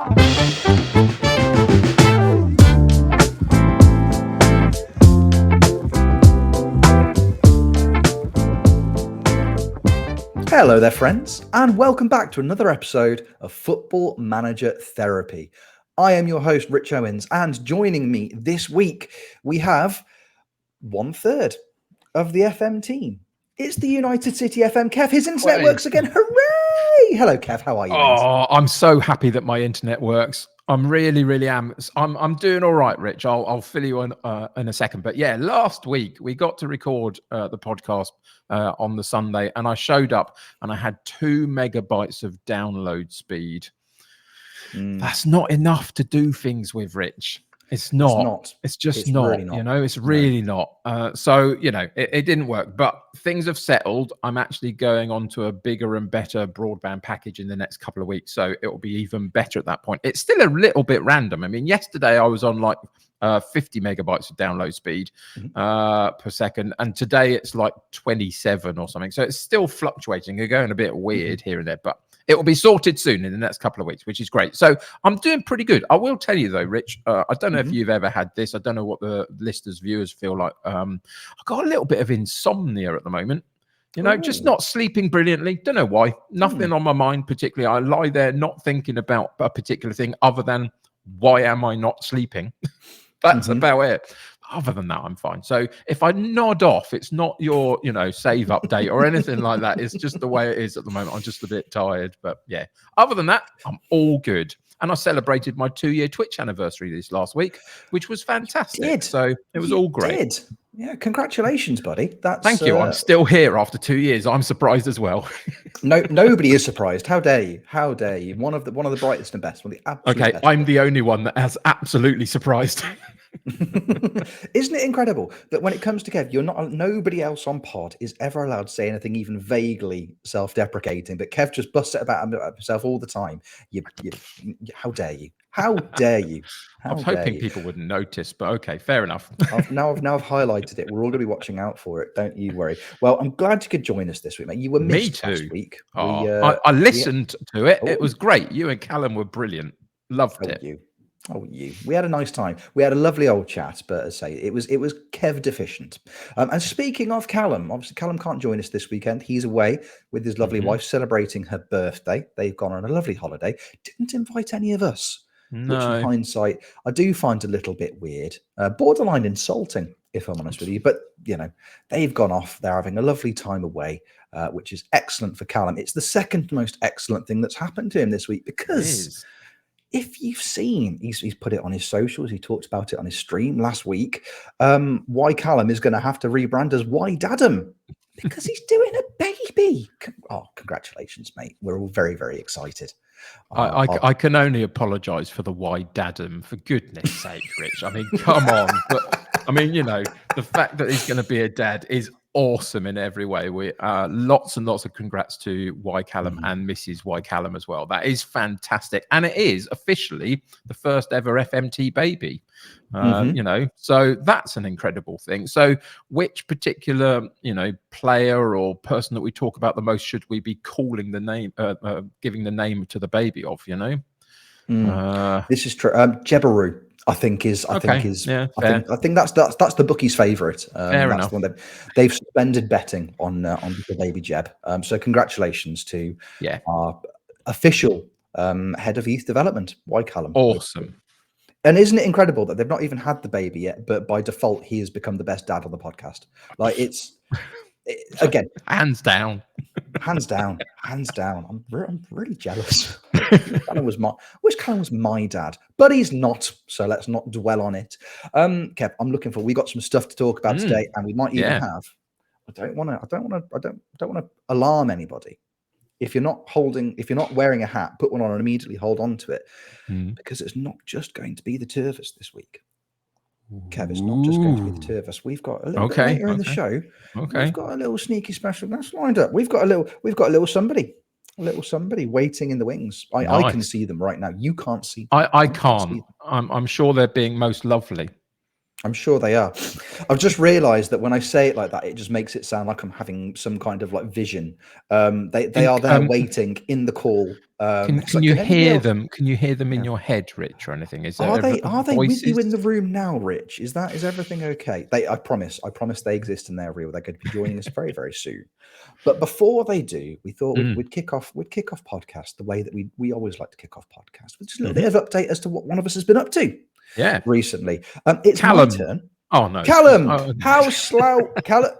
Hello there, friends, and welcome back to another episode of Football Manager Therapy. I am your host, Rich Owens, and joining me this week, we have 1/3 of the FM team. It's the United City FM. Kev, his internet works again. Hooray! Hello, Kev. How are you, mate? Oh, I'm so happy that my internet works. I'm really am. I'm doing all right, Rich. I'll fill you in a second. But yeah, last week we got to record the podcast on the Sunday, and I showed up and I had 2 megabytes of download speed. That's not enough to do things with, Rich. It's not. It's just not. Really not. You know, it's really not. So, you know, it didn't work. But things have settled. I'm actually going on to a bigger and better broadband package in the next couple of weeks. So it will be even better at that point. It's still a little bit random. I mean, yesterday I was on like 50 megabytes of download speed per second. And today it's like 27 or something. So it's still fluctuating. You're going a bit weird here and there. But it will be sorted soon in the next couple of weeks, which is great. So I'm doing pretty good. I will tell you though, Rich, I don't know if you've ever had this. I don't know what the listeners, viewers feel like. I've got a little bit of insomnia at the moment. You know, just not sleeping brilliantly. Don't know why. Nothing on my mind particularly. I lie there not thinking about a particular thing other than why am I not sleeping? That's about it. Other than that, I'm fine. So if I nod off, it's not your, you know, save update or anything like that. It's just the way it is at the moment. I'm just a bit tired. But yeah, other than that, I'm all good. And I celebrated my 2-year Twitch anniversary this last week, which was fantastic. So it was all great. Yeah, congratulations, buddy. Thank you. I'm still here after 2 years. I'm surprised as well. Nobody is surprised. How dare you? How dare you? One of the brightest and best. One of the absolute best. I'm the only one that has absolutely surprised. Isn't it incredible that when it comes to Kev, nobody else on pod is ever allowed to say anything even vaguely self-deprecating, but Kev just busts it about himself all the time. How dare you? How dare you? I was hoping people wouldn't notice, but okay, fair enough. I've highlighted it. We're all going to be watching out for it. Don't you worry. Well, I'm glad you could join us this week, mate. You were missed last week. I listened to it. It was great. You and Callum were brilliant. Loved it. We had a nice time. We had a lovely old chat, but as I say, it was Kev deficient. And speaking of Callum, obviously Callum can't join us this weekend. He's away with his lovely wife celebrating her birthday. They've gone on a lovely holiday. Didn't invite any of us. No. Which in hindsight, I do find a little bit weird, borderline insulting, if I'm honest with you. But, you know, they've gone off. They're having a lovely time away, which is excellent for Callum. It's the second most excellent thing that's happened to him this week because if you've seen, he's put it on his socials. He talked about it on his stream last week. Why Callum is going to have to rebrand as Why Dadum because he's doing a baby. Oh, congratulations, mate. We're all very, very excited. I can only apologise for the Why Dadum, for goodness sake, Rich. I mean, come on. But I mean, you know, the fact that he's going to be a dad is awesome in every way. We lots and lots of congrats to Y Callum and Mrs. Y Callum as well. That is fantastic, and it is officially the first ever FMT baby. You know, so that's an incredible thing. So, which particular, you know, player or person that we talk about the most should we be calling the name, giving the name to the baby of? You know, this is true. Jebaru. I think that's the bookie's favourite. Fair enough. They've suspended betting on the baby Jeb. So congratulations to our official head of youth development, Y Callum. Awesome. And isn't it incredible that they've not even had the baby yet, but by default he has become the best dad on the podcast? Like again, hands down. I'm really jealous. Callum was my dad, but he's not. So let's not dwell on it. Kev, I'm looking for. We got some stuff to talk about today, and we might even have. I don't want to alarm anybody. If you're not wearing a hat, put one on and immediately hold on to it, because it's not just going to be the two of us this week. Kev, it's not just going to be the two of us. We've got a little bit later in the show. We've got a little sneaky special guest lined up. We've got a little somebody waiting in the wings. I can see them right now. You can't see them. I can't. I'm sure they're being most lovely. I'm sure they are. I've just realised that when I say it like that, it just makes it sound like I'm having some kind of like vision. They are there waiting in the call. Can Like, you can anybody hear else? them? Can you hear them in Yeah. your head, Rich, or anything? Is Are there they with you in voices? the room now, Rich? Is everything okay? I promise they exist and they're real. They're going to be joining us very, very soon. But before they do, we thought we'd kick off podcast the way that we always like to kick off podcast, with just a little bit of update as to what one of us has been up to recently. It's Callum. my turn. Oh no, Callum, how slow? Callum,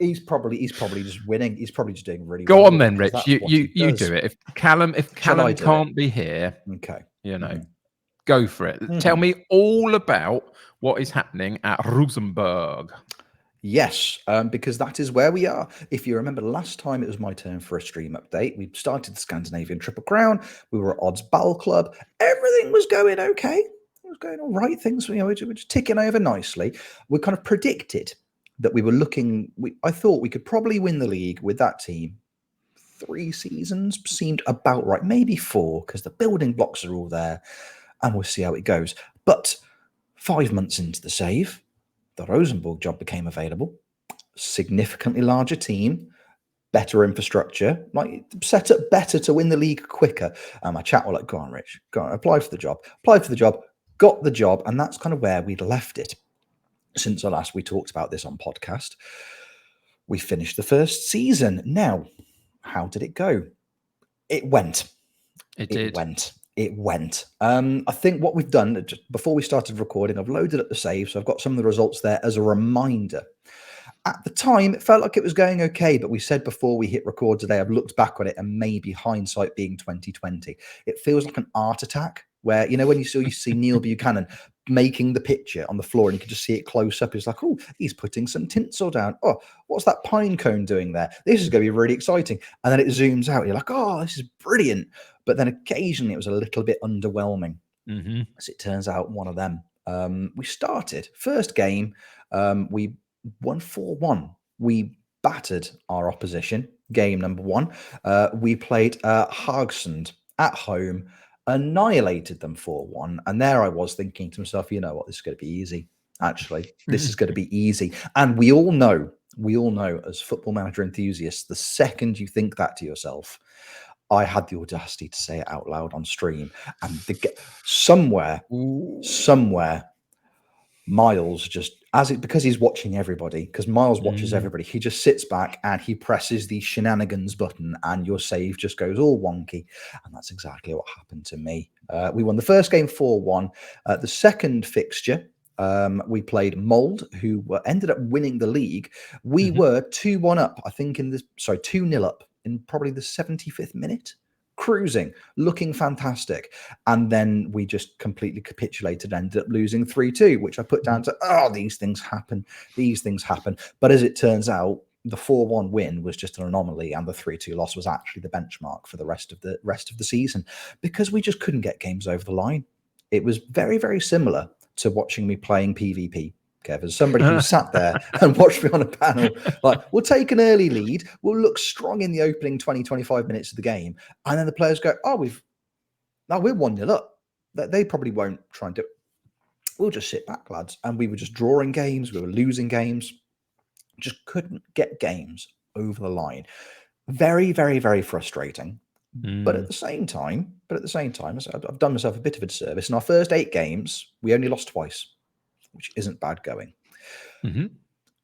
he's probably just winning. He's probably just doing really well. Go on then, Rich. That's You what he you does. do it. If Callum can't be here, Okay, go for it. Tell me all about what is happening at Rosenborg. Yes, because that is where we are. If you remember last time, it was my turn for a stream update. We started the Scandinavian Triple Crown. We were at Odds Ball Club. Everything was going okay. It was going all right. Things, we were just ticking over nicely. We kind of predicted that we were looking. I thought we could probably win the league with that team. 3 seasons seemed about right, maybe 4, because the building blocks are all there, and we'll see how it goes. But 5 months into the save, the Rosenborg job became available. Significantly larger team, better infrastructure, like set up better to win the league quicker. My chat were like, go on, Rich, go on, apply for the job, got the job, and that's kind of where we'd left it. Since we talked about this on podcast, we finished the first season. Now, how did it go? It went. It went. I think what we've done, just before we started recording, I've loaded up the save, so I've got some of the results there as a reminder. At the time, it felt like it was going okay, but we said before we hit record today, I've looked back on it, and maybe hindsight being 2020, it feels like an art attack where, when you see Neil Buchanan making the picture on the floor and you can just see it close up. It's like, oh, he's putting some tinsel down. Oh, what's that pine cone doing there? This is going to be really exciting. And then it zooms out. You're like, oh, this is brilliant. But then occasionally it was a little bit underwhelming. As it turns out, one of them. We started first game. We won 4-1. We battered our opposition. Game number 1. We played Hagsund at home, annihilated them 4-1. And there I was thinking to myself, you know what, this is going to be easy. Actually, this is going to be easy. And we all know as Football Manager enthusiasts, the second you think that to yourself, I had the audacity to say it out loud on stream, and somewhere, Miles just because he's watching everybody, because Miles watches everybody, he just sits back and he presses the shenanigans button, and your save just goes all wonky, and that's exactly what happened to me. We won the first game 4-1. The second fixture, we played Mold, who ended up winning the league. We were 2-1 up, I think 2-0 up in probably the 75th minute, cruising, looking fantastic. And then we just completely capitulated, ended up losing 3-2, which I put down to, these things happen. But as it turns out, the 4-1 win was just an anomaly, and the 3-2 loss was actually the benchmark for the rest of the season, because we just couldn't get games over the line. It was very, very similar to watching me playing PvP, Kev, as somebody who sat there and watched me on a panel. Like, we'll take an early lead, we'll look strong in the opening 20-25 minutes of the game, and then the players go, we're 1-0 up. They probably won't try and do it. We'll just sit back, lads. And we were just drawing games, we were losing games, just couldn't get games over the line. Very, very, very frustrating. But at the same time, I've done myself a bit of a disservice. In our first 8 games, we only lost twice, which isn't bad going.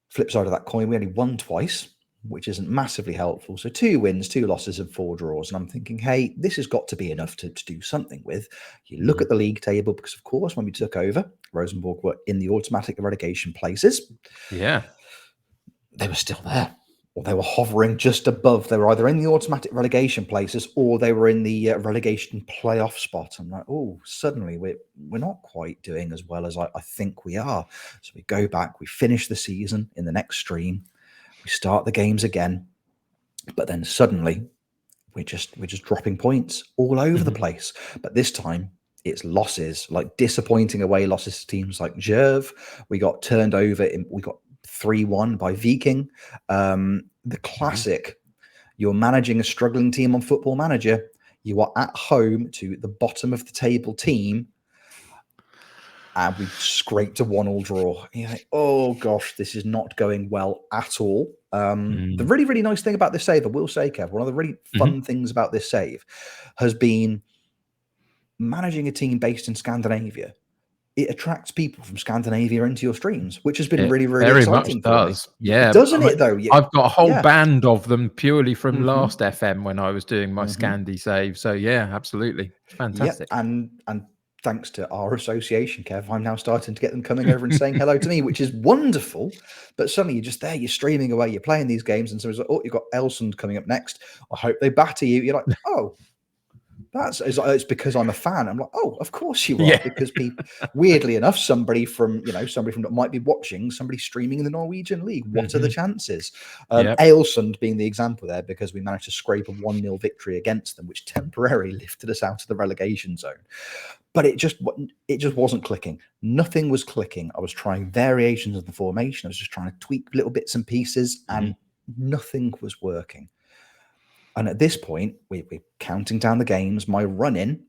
Flip side of that coin, we only won twice, which isn't massively helpful. So 2 wins, 2 losses, and 4 draws. And I'm thinking, hey, this has got to be enough to do something with. You look at the league table, because, of course, when we took over, Rosenborg were in the automatic relegation places. Yeah. They were still there. Or they were hovering just above. They were either in the automatic relegation places or they were in the relegation playoff spot. I'm like, suddenly we're not quite doing as well as I think we are. So we go back, we finish the season in the next stream, we start the games again, but then suddenly we're just dropping points all over the place. But this time it's losses, like disappointing away losses to teams like Jerv. We got turned over. We got 3-1 by Viking. The classic, you're managing a struggling team on Football Manager. You are at home to the bottom of the table team, and we scraped a 1-1 draw. You're like, oh gosh, this is not going well at all. The really, really nice thing about this save, I will say, Kev, one of the really fun things about this save has been managing a team based in Scandinavia. It attracts people from Scandinavia into your streams, which has been really, really exciting for me. Yeah, doesn't it though? I've got a whole band of them purely from last FM when I was doing my Scandi save. So yeah, absolutely, it's fantastic. Yeah, and thanks to our association, Kev, I'm now starting to get them coming over and saying hello to me, which is wonderful. But suddenly you're just there, you're streaming away, you're playing these games, and someone's like, oh, you've got Elsund coming up next. I hope they batter you. You're like, oh. It's because I'm a fan. I'm like, oh, of course you are, because people, weirdly enough, somebody from that might be watching, somebody streaming in the Norwegian league. What are the chances? Ailsund being the example there, because we managed to scrape a 1-0 victory against them, which temporarily lifted us out of the relegation zone. But it just wasn't clicking. Nothing was clicking. I was trying variations of the formation. I was just trying to tweak little bits and pieces, and nothing was working. And at this point, we're counting down the games. My run-in,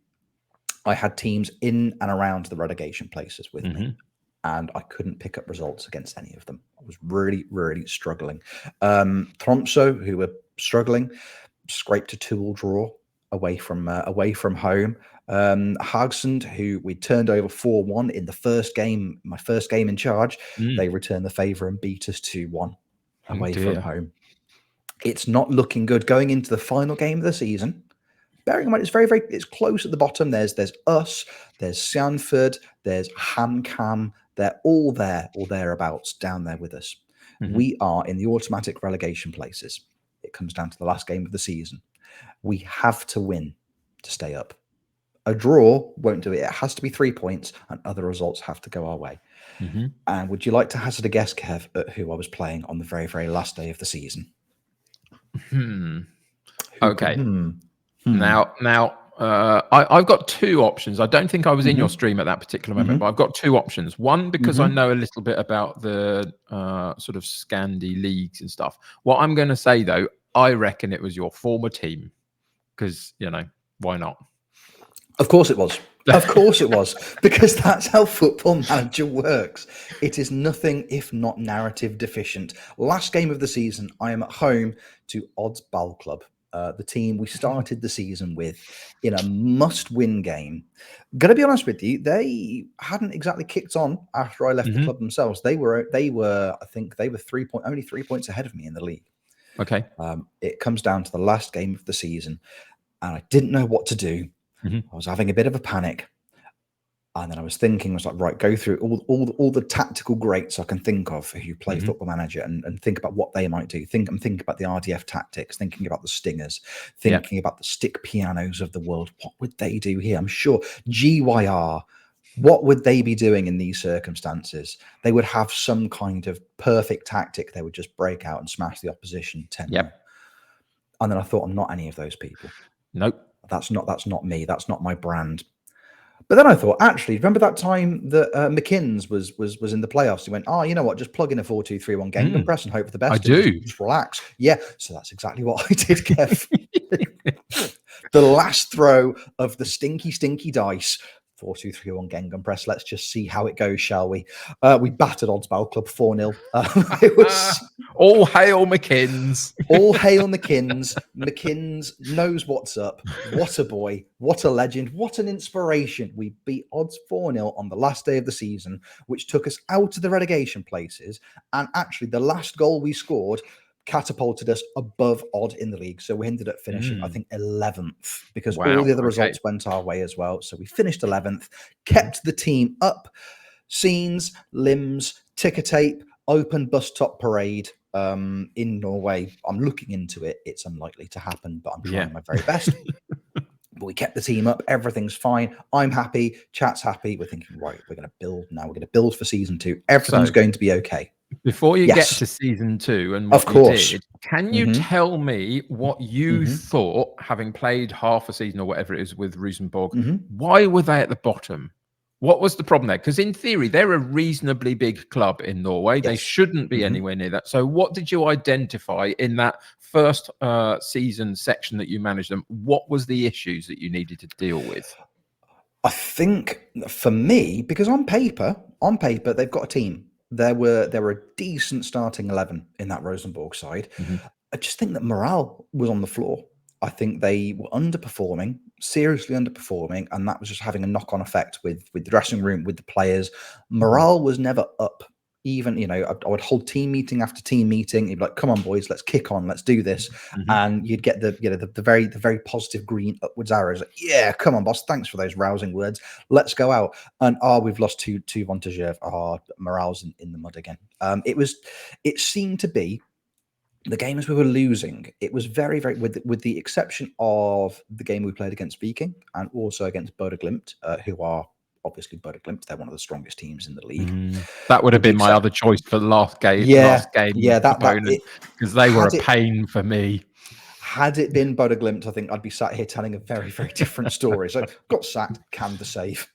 I had teams in and around the relegation places with me, and I couldn't pick up results against any of them. I was really, really struggling. Tromsø, who were struggling, scraped a 2-2 draw away from home. Hagsund, who we turned over 4-1 in the first game, my first game in charge, they returned the favour and beat us 2-1 away from home. It's not looking good going into the final game of the season. Bearing in mind, it's close at the bottom. There's us, there's Sandford, there's HamKam. They're all there or thereabouts down there with us. We are in the automatic relegation places. It comes down to the last game of the season. We have to win to stay up. A draw won't do it. It has to be 3 points, and other results have to go our way. And would you like to hazard a guess, Kev, at who I was playing on the very, very last day of the season? Okay. Now, I've got two options. I don't think I was in your stream at that particular moment, but I've got two options. One, because I know a little bit about the sort of Scandi leagues and stuff. What I'm going to say, though, I reckon it was your former team, because, why not? Of course it was. Of course it was, because that's how Football Manager works. It is nothing if not narrative deficient. Last game of the season, I am at home to Odds Ball Club, the team we started the season with, in a must-win game. Gonna be honest with you, they hadn't exactly kicked on after I left the club themselves. They were, I think they were only 3 points ahead of me in the league. Okay. It comes down to the last game of the season, and I didn't know what to do. I was having a bit of a panic, and then I was thinking, I was like, right, go through all the tactical greats I can think of who play Football Manager, and think about what they might do. I'm thinking about the RDF tactics, thinking about the stingers, thinking about the stick pianos of the world. What would they do here? I'm sure GYR, what would they be doing in these circumstances? They would have some kind of perfect tactic. They would just break out and smash the opposition 10-0. And then I thought, I'm not any of those people. Nope. That's not me. That's not my brand. But then I thought, actually, remember that time that McKinn's was in the playoffs? He went, you know what? Just plug in a 4-2-3-1 Gangnam press and hope for the best. I do. Just relax. Yeah. So that's exactly what I did, Kev. The last throw of the stinky dice. 4-2-3-1 Gangnam press. Let's just see how it goes, shall we? We battered Odds Ball Club 4-0. It was all hail McKinn's. All hail McKinn's. McKinn's knows what's up. What a boy. What a legend. What an inspiration. We beat Odds 4-0 on the last day of the season, which took us out of the relegation places. And actually, the last goal we scored catapulted us above Odd in the league. So we ended up finishing, I think, 11th, because all the other results went our way as well. So we finished 11th, kept the team up. Scenes, limbs, ticker tape, open bus top parade in Norway. I'm looking into it. It's unlikely to happen, but I'm trying my very best. But we kept the team up. Everything's fine. I'm happy. Chat's happy. We're thinking, right, we're going to build now. We're going to build for season 2. Everything's going to be okay. Before you get to season 2 and what you did, can you tell me what you thought, having played half a season or whatever it is with Rosenborg, why were they at the bottom? What was the problem there? Because in theory, they're a reasonably big club in Norway. They shouldn't be anywhere near that. So what did you identify in that first season section that you managed them? What was the issues that you needed to deal with? I think for me, because on paper, they've got a team. There were a decent starting 11 in that Rosenborg side. I just think that morale was on the floor. I think they were underperforming, seriously underperforming, and that was just having a knock-on effect with the dressing room, with the players. Morale was never up. Even, I would hold team meeting after team meeting. You'd be like, "Come on, boys, let's kick on, let's do this," and you'd get the very positive green upwards arrows. Like, "Yeah, come on, boss, thanks for those rousing words. Let's go out." And we've lost 2-1 to Gerv. Morale's in the mud again. It seemed to be the games we were losing. It was very, very, with the exception of the game we played against Viking and also against Bodø Glimt, who are obviously Bodø Glimt. They're one of the strongest teams in the league. That would have been my other choice for the last game. Opponent, because they were a pain for me. Had it been Bodø Glimt, I think I'd be sat here telling a very, very different story. So got sacked, canned the save,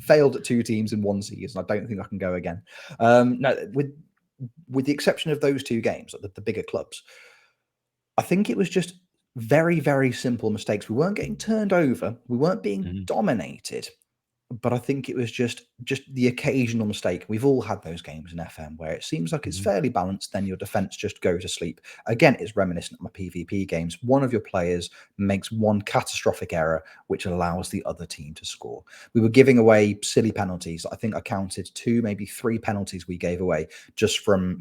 failed at 2 teams in 1 season. I don't think I can go again. No, with the exception of those 2 games, the bigger clubs, I think it was just very, very simple mistakes. We weren't getting turned over. We weren't being dominated. But I think it was just the occasional mistake. We've all had those games in FM where it seems like it's fairly balanced, then your defense just go to sleep. Again, it's reminiscent of my PvP games. One of your players makes one catastrophic error, which allows the other team to score. We were giving away silly penalties. I think I counted 2, maybe 3 penalties we gave away just from,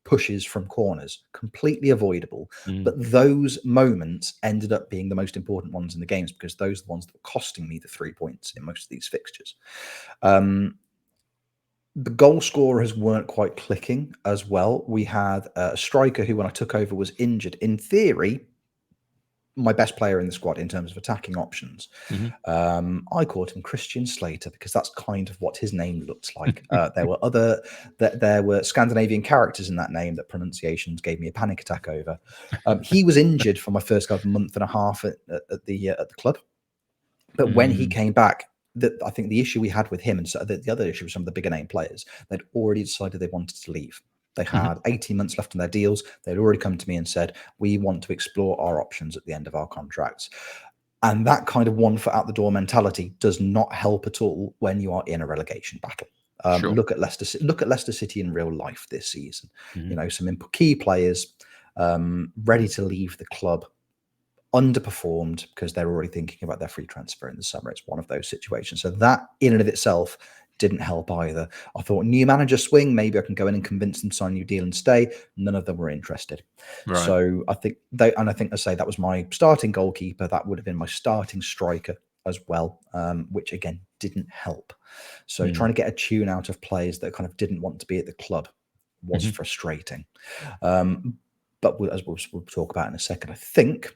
pushes from corners, completely avoidable. But those moments ended up being the most important ones in the games, because those are the ones that were costing me the 3 points in most of these fixtures. The goal scorers weren't quite clicking as well. We had a striker who, when I took over, was injured. In theory, my best player in the squad in terms of attacking options. I called him Christian Slater because that's kind of what his name looked like. There were Scandinavian characters in that name that pronunciations gave me a panic attack over. He was injured for my first month and a half at the club, but when he came back, I think the issue we had with him, and so the other issue with some of the bigger name players, they'd already decided they wanted to leave. They had 18 months left on their deals. They'd already come to me and said, "We want to explore our options at the end of our contracts." And that kind of one foot out the door mentality does not help at all when you are in a relegation battle. Look at Leicester City in real life this season. Some key players ready to leave the club, underperformed because they're already thinking about their free transfer in the summer. It's one of those situations. So that in and of itself didn't help either. I thought, new manager swing, maybe I can go in and convince them to sign a new deal and stay. None of them were interested. Right. So I think that was my starting goalkeeper. That would have been my starting striker as well, which again didn't help. So trying to get a tune out of players that kind of didn't want to be at the club was frustrating. But as we'll talk about in a second, I think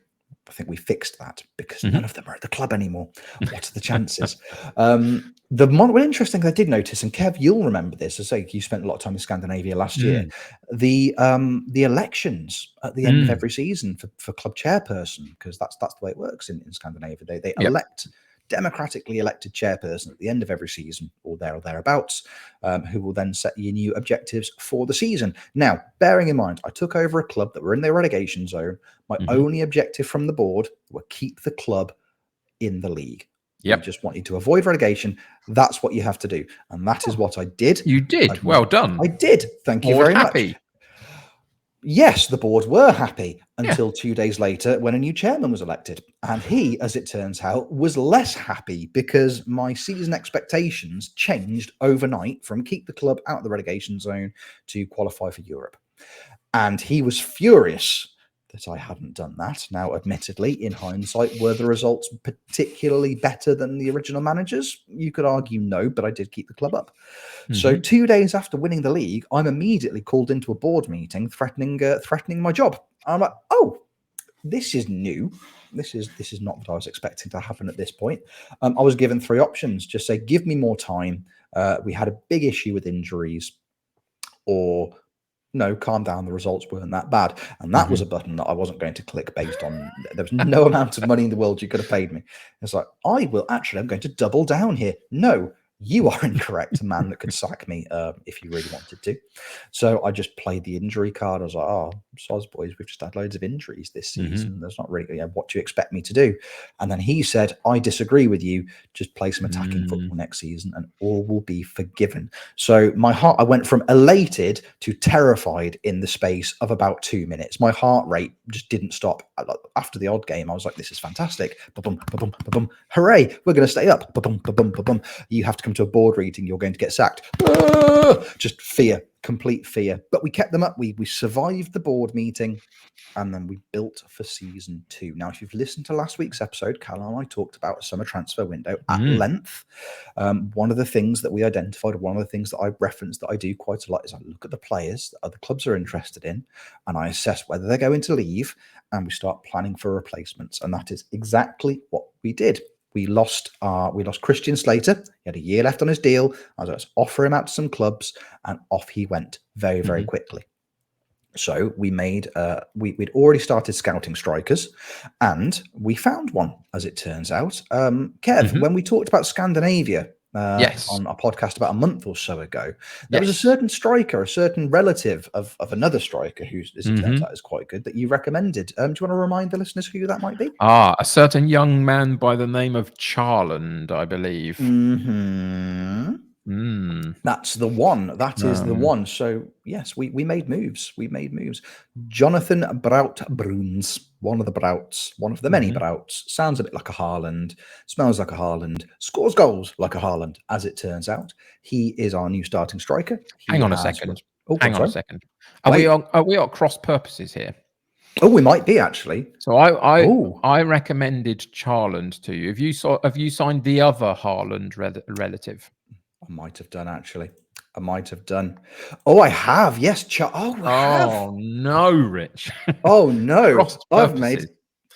we fixed that because none of them are at the club anymore. What are the chances? One interesting thing I did notice, and Kev, you'll remember this. I say you spent a lot of time in Scandinavia last year. The elections at the end of every season for club chairperson, because that's the way it works in Scandinavia. They elect democratically elected chairperson at the end of every season, or there or thereabouts, who will then set you new objectives for the season. Now, bearing in mind, I took over a club that were in the relegation zone. My only objective from the board were keep the club in the league. You just want you to avoid relegation. That's what you have to do. And that is what I did. You did. Well done. I did. Thank you very much. Yes, the board were happy until 2 days later when a new chairman was elected. And he, as it turns out, was less happy because my season expectations changed overnight from keep the club out of the relegation zone to qualify for Europe. And he was furious that I hadn't done that. Now, admittedly, in hindsight, were the results particularly better than the original managers? You could argue no, but I did keep the club up. So 2 days after winning the league, I'm immediately called into a board meeting threatening my job. I'm like, oh, this is new. This is not what I was expecting to happen at this point. I was given 3 options. Just say, give me more time. We had a big issue with injuries, or no, calm down, the results weren't that bad. And that was a button that I wasn't going to click based on, there was no amount of money in the world you could have paid me. It's like, I'm going to double down here. No, You are incorrect, a man that could sack me if you really wanted to. So I just played the injury card. I was like, oh, soz boys, we've just had loads of injuries this season. There's not really, what do you expect me to do? And then he said, I disagree with you. Just play some attacking football next season and all will be forgiven. So my heart, I went from elated to terrified in the space of about 2 minutes. My heart rate just didn't stop. After the odd game, I was like, this is fantastic. Ba-bum, ba-bum, ba-bum. Hooray, we're going to stay up. Ba-bum, ba-bum, ba-bum. You have to come to a board reading, you're going to get sacked. Just fear, complete fear. But we kept them up. We survived the board meeting, and then we built for season 2. Now, if you've listened to last week's episode, Cal and I talked about a summer transfer window at length. One of the things that we identified, one of the things that I referenced that I do quite a lot, is I look at the players that other clubs are interested in, and I assess whether they're going to leave, and we start planning for replacements. And that is exactly what we did. We lost Christian Slater. He had a year left on his deal. I was like, let's offer him out to some clubs, and off he went very, very quickly. So we made we'd already started scouting strikers, and we found one, as it turns out. Kev, when we talked about Scandinavia on a podcast about a month or so ago, there was a certain striker, a certain relative of another striker who, as it turns out, is quite good, that you recommended. Do you want to remind the listeners who that might be? A certain young man by the name of Charland, I believe. That's the one. That is the one. So yes, we made moves. We made moves. Jonathan Brout-Bruns, one of the Brouts, one of the many Brouts, sounds a bit like a Haaland, smells like a Haaland, scores goals like a Haaland, as it turns out. He is our new starting striker. Hang on a second. Hang on a second. Are we at cross purposes here? Oh, we might be, actually. So I recommended Charland to you. Have you signed the other Haaland relative? I might have done, actually. I might have done. Oh, I have. Yes. Oh, no, Rich. Oh, no. I've made.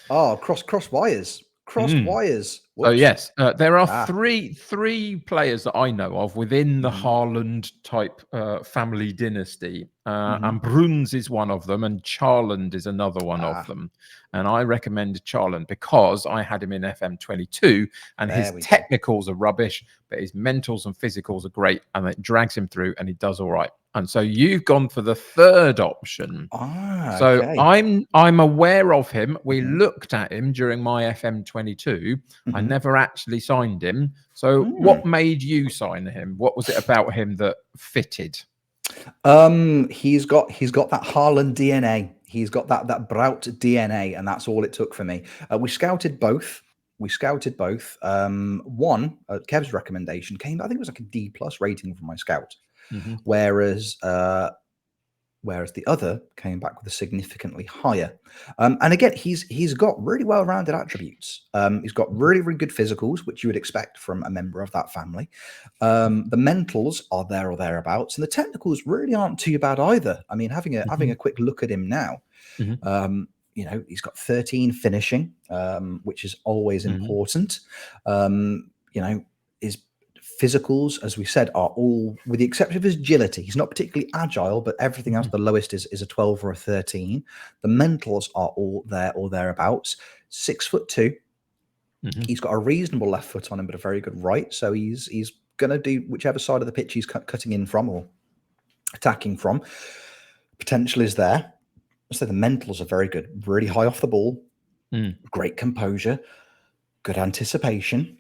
Oh, cross wires. Cross wires. Whoops. Oh, yes. There are three players that I know of within the Haaland type family dynasty. And Bruns is one of them, and Charland is another one of them. And I recommend Charland because I had him in FM22, and his technicals are rubbish, but his mentals and physicals are great, and it drags him through, and he does all right. And so you've gone for the third option. So I'm aware of him. We looked at him during my FM22. I never actually signed him. So what made you sign him? What was it about him that fitted? He's got that Haaland DNA. He's got that Braut DNA, and that's all it took for me. We scouted both. One, Kev's recommendation came, I think it was like a D+ rating from my scout. Whereas the other came back with a significantly higher. And again, he's got really well-rounded attributes. He's got really, really good physicals, which you would expect from a member of that family. The mentals are there or thereabouts, and the technicals really aren't too bad either. I mean, having a quick look at him now, he's got 13 finishing, which is always important. His physicals, as we said, are all, with the exception of his agility, he's not particularly agile, but everything else, the lowest is a 12 or a 13. The mentals are all there or thereabouts. 6'2". He's got a reasonable left foot on him, but a very good right. So he's going to do whichever side of the pitch he's cutting in from or attacking from. Potential is there. So the mentals are very good. Really high off the ball. Great composure. Good anticipation.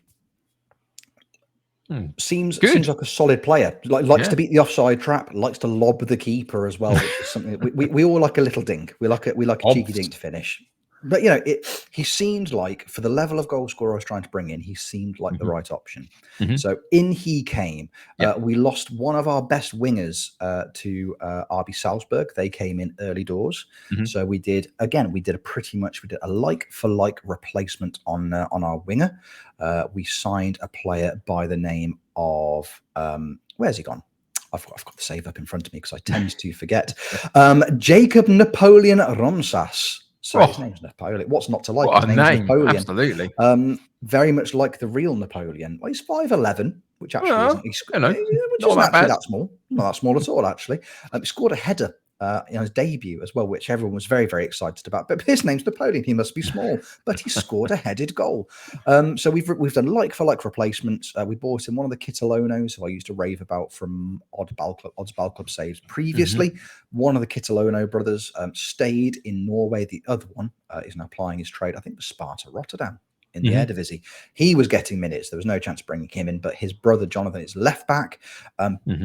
Seems like a solid player. Likes to beat the offside trap. Likes to lob the keeper as well, which is something that we all like a little dink. We like a cheeky dink to finish. But he seemed like, for the level of goal scorer I was trying to bring in, he seemed like the right option. So in he came. We lost one of our best wingers to RB Salzburg. They came in early doors. So we did a like for like replacement on our winger. We signed a player by the name of where's he gone? I've got the save up in front of me because I tend to forget. Jacob Napoleon Romsas. So his name's Napoleon. What's not to like? What his name's name? Napoleon. Absolutely. Very much like the real Napoleon. Well, he's 5'11", which actually isn't. Not that small. Not that small at all, actually. He scored a header in his debut as well, which everyone was very, very excited about. But his name's Napoleon. He must be small, but he scored a headed goal. So we've done like for like replacements. We bought in one of the Kitolonos, who I used to rave about from Odds Ball Club saves previously. One of the Kitolono brothers stayed in Norway. The other one is now plying his trade, I think, for Sparta Rotterdam in the Eredivisie. He was getting minutes. There was no chance of bringing him in, but his brother Jonathan is left back.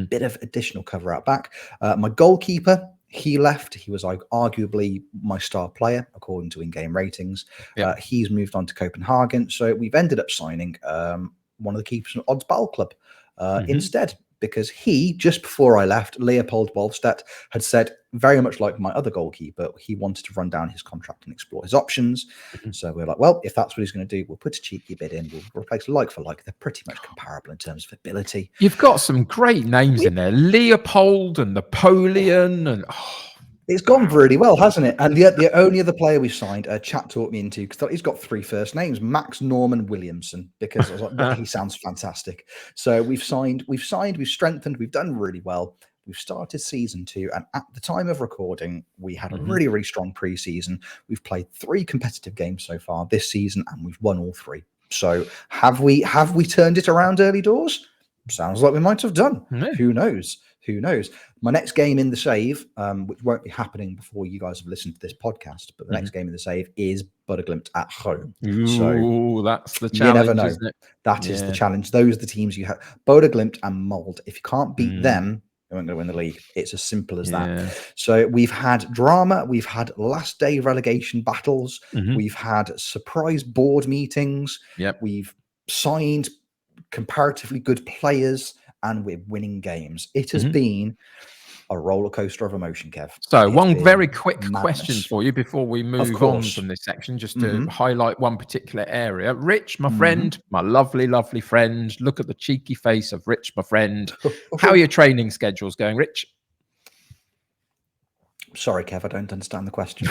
Bit of additional cover out back. My goalkeeper, he left. He was like arguably my star player according to in-game ratings. He's moved on to Copenhagen, so we've ended up signing one of the keepers from Odds Ball Club instead, because he, just before I left, Leopold Wolfstedt, had said, very much like my other goalkeeper, he wanted to run down his contract and explore his options. So we're like, well, if that's what he's going to do, we'll put a cheeky bid in. We'll replace like for like. They're pretty much comparable in terms of ability. You've got some great names in there. Leopold and Napoleon and... It's gone really well, hasn't it? And the only other player we signed, chat talked me into, because he's got 3 first names, Max Norman Williamson, because I was like, well, he sounds fantastic. So we've strengthened, we've done really well. We've started season 2, and at the time of recording, we had a really, really strong pre-season. We've played 3 competitive games so far this season, and we've won all 3. So have we turned it around early doors? Sounds like we might have done. Who knows? Who knows? My next game in the save, which won't be happening before you guys have listened to this podcast, but the next game in the save is Bodø/Glimt at home. So that's the challenge. You never know. Isn't it? That is the challenge. Those are the teams you have. Bodø/Glimt and Molde. If you can't beat them, you aren't going to win the league. It's as simple as that. So we've had drama. We've had last day relegation battles. We've had surprise board meetings. We've signed comparatively good players, and we're winning games. It has been a roller coaster of emotion, Kev. So one very quick question for you before we move on from this section, just to highlight one particular area. Rich, my friend, my lovely, lovely friend. Look at the cheeky face of Rich, my friend. How are your training schedules going, Rich? Sorry, Kev, I don't understand the question.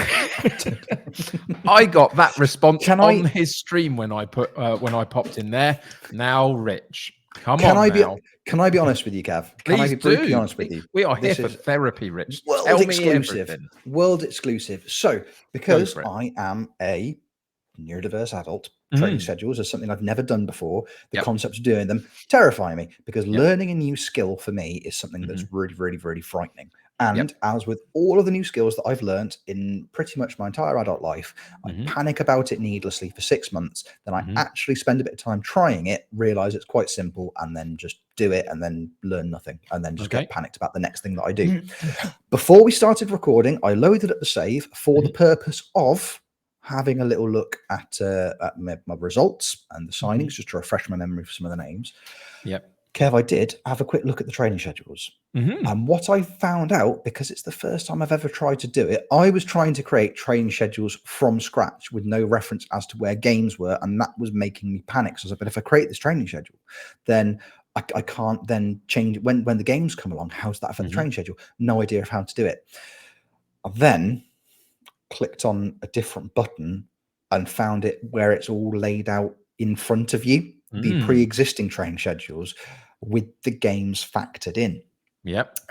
I got that response on his stream when I popped in there. Now, Rich, can I be honest with you, Kev? Can I be brutally honest with you? We are here for therapy, Rich. World exclusive. World exclusive. So, because I am a neurodiverse adult, training schedules are something I've never done before. The concept of doing them terrify me, because learning a new skill for me is something that's really, really, really frightening. And as with all of the new skills that I've learned in pretty much my entire adult life, I panic about it needlessly for 6 months. Then I actually spend a bit of time trying it, realize it's quite simple, and then just do it, and then learn nothing, and then just get panicked about the next thing that I do. Before we started recording, I loaded up the save for the purpose of having a little look at my results and the signings, just to refresh my memory for some of the names. Kev, I did have a quick look at the training schedules. And what I found out, because it's the first time I've ever tried to do it, I was trying to create training schedules from scratch with no reference as to where games were, and that was making me panic. So I was like, but if I create this training schedule, then I can't then change it when the games come along. How's that affect the training schedule? No idea of how to do it. I then clicked on a different button and found it where it's all laid out in front of you, the pre-existing training schedules with the games factored in.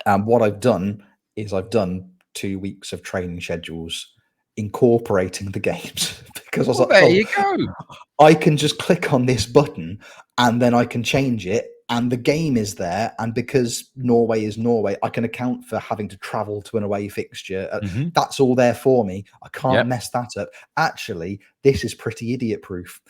And what I've done is I've done 2 weeks of training schedules incorporating the games, because I was like, there you go. I can just click on this button and then I can change it, and the game is there. And because Norway is Norway, I can account for having to travel to an away fixture. That's all there for me. I can't mess that up. Actually, this is pretty idiot proof.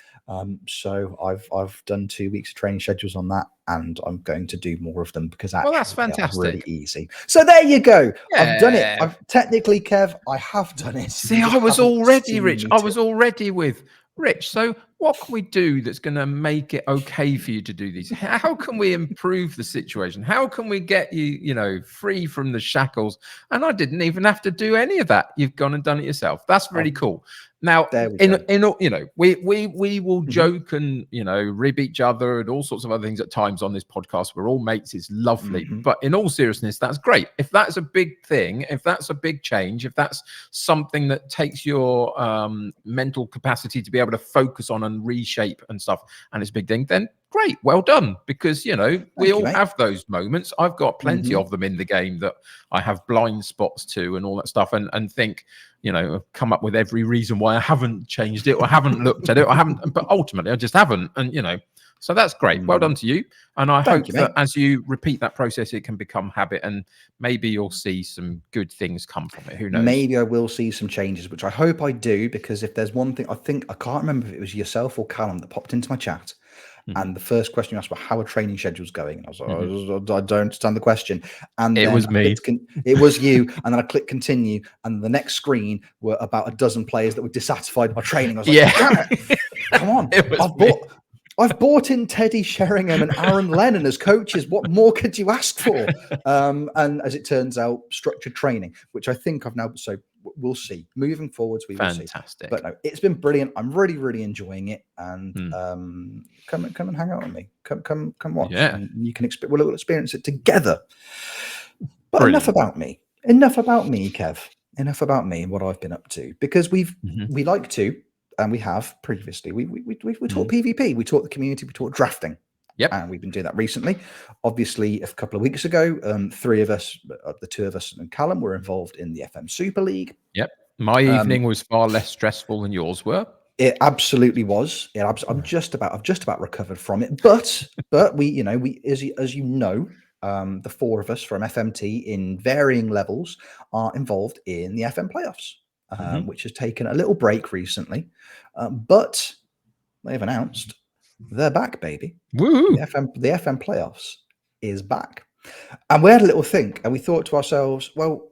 So I've done 2 weeks of training schedules on that, and I'm going to do more of them, because actually that's fantastic. Really easy. So there you go. I've done it. I've technically, Kev, I have done it. See, I was already, Rich. I was already with Rich. So what can we do that's going to make it okay for you to do these? How can we improve the situation? How can we get you, free from the shackles? And I didn't even have to do any of that. You've gone and done it yourself. That's really cool. Now, we will joke and rib each other and all sorts of other things at times on this podcast. We're all mates. It's lovely, but in all seriousness, that's great. If that's a big thing, if that's a big change, if that's something that takes your mental capacity to be able to focus on and reshape and stuff, and it's a big thing, then great, well done. Because, you know, we all have those moments. I've got plenty of them in the game that I have blind spots to and all that stuff, and think, you know, come up with every reason why I haven't changed it or haven't looked at it or haven't, but ultimately I just haven't. And, you know, so that's great. Well done to you. And I hope that as you repeat that process, it can become habit, and maybe you'll see some good things come from it. Who knows? Maybe I will see some changes, which I hope I do, because if there's one thing, I can't remember if it was yourself or Callum that popped into my chat. And the first question you asked was how are training schedules going? And I was like, I don't understand the question. And it was me. It was you. And then I clicked continue. And the next screen were about a dozen players that were dissatisfied with my training. I was like, damn it. Come on. I've bought in Teddy Sheringham and Aaron Lennon as coaches. What more could you ask for? And as it turns out, structured training, which I think I've now. So we'll see. Moving forwards, we will see. Fantastic. But no, it's been brilliant. I'm really, really enjoying it. And come and hang out with me. Come watch. Yeah. And you can we'll experience it together. But Brilliant. enough about me. Enough about me, Kev. Enough about me and what I've been up to. Because we like to. And we have previously. We taught PvP, we taught the community, we taught drafting. Yep. And we've been doing that recently. Obviously, a couple of weeks ago, three of us, the two of us and Callum, were involved in the FM Super League. Yep. My evening was far less stressful than yours were. It absolutely was. I've just about recovered from it. But we, as you know, the four of us from FMT in varying levels are involved in the FM playoffs. Which has taken a little break recently, but they've announced they're back, baby. Woo! The FM playoffs is back, and we had a little think, and we thought to ourselves, well,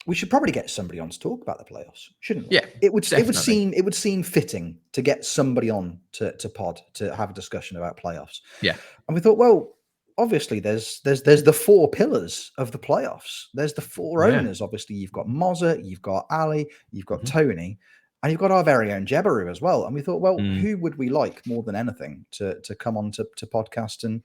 we should probably get somebody on to talk about the playoffs, shouldn't we? Yeah, it would seem fitting to get somebody on to pod to have a discussion about playoffs. Yeah, and we thought, well, obviously there's the four pillars of the playoffs. There's the four owners. Obviously, you've got Mozza, you've got Ali, you've got Tony, and you've got our very own Jebaru as well. And we thought, well, who would we like more than anything to come on to podcast and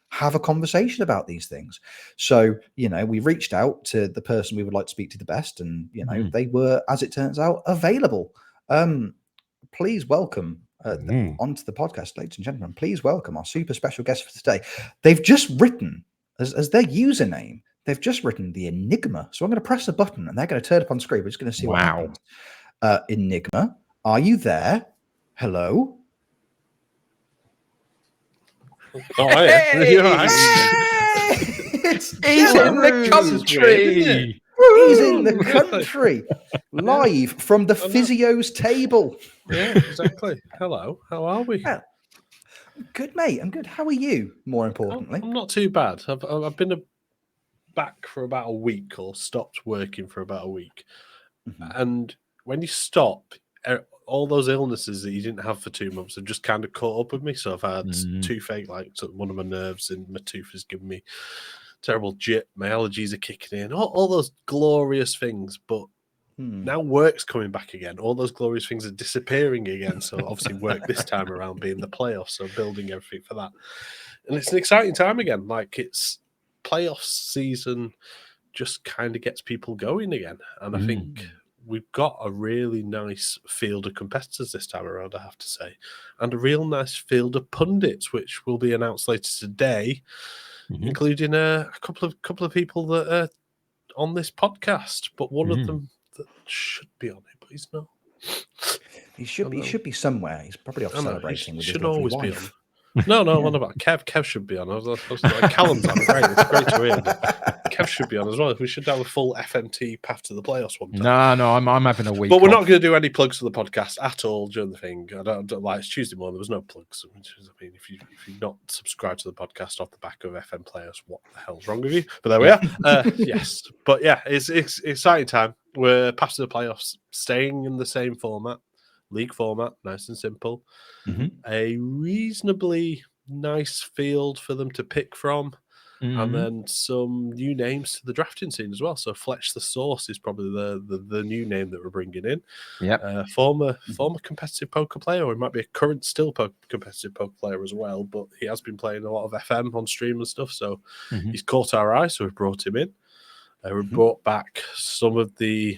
have a conversation about these things? So, we reached out to the person we would like to speak to the best, and they were, as it turns out, available. Please welcome onto the podcast, ladies and gentlemen. Please welcome our super special guest for today. They've just written as their username, they've just written the Enigma. So I'm going to press a button and they're going to turn up on screen. We're just going to see what happens. Enigma, are you there? Hello? Oh, hey! He's in the country. He's in the country, live from the physio's table. Yeah, exactly. Hello, how are we? Yeah. Good, mate. I'm good. How are you? More importantly, I'm not too bad. I've been back for about a week, or stopped working for about a week. And when you stop, all those illnesses that you didn't have for 2 months have just kind of caught up with me. So I've had toothache, like one of my nerves in my tooth has given me terrible jit. My allergies are kicking in. All those glorious things, but now work's coming back again. All those glorious things are disappearing again. So obviously work this time around being the playoffs, so building everything for that. And it's an exciting time again. Like, it's playoff season just kind of gets people going again. And I think we've got a really nice field of competitors this time around, I have to say. And a real nice field of pundits, which will be announced later today, including a couple of people that are on this podcast. But one of them that should be on it, but he's not. He should be somewhere. He's probably off celebrating with his should lovely always wife. be on. No, what about Kev? Kev should be on. I was like, Callum's on. Great, it's great to hear. Kev should be on as well. We should have a full FMT path to the playoffs one time. No, I'm having a week. But we're not going to do any plugs for the podcast at all during the thing. I don't like, it's Tuesday morning. There was no plugs. I mean, if you're not subscribed to the podcast off the back of FM Players, what the hell's wrong with you? But there we are. Yes, but yeah, it's exciting time. We're past the playoffs, staying in the same format. League format, nice and simple. A reasonably nice field for them to pick from, and then some new names to the drafting scene as well. So Fletch the Source is probably the new name that we're bringing in. Yeah, former competitive poker player, or he might be a current still competitive poker player as well. But he has been playing a lot of FM on stream and stuff, so he's caught our eye. So we've brought him in. We brought back some of the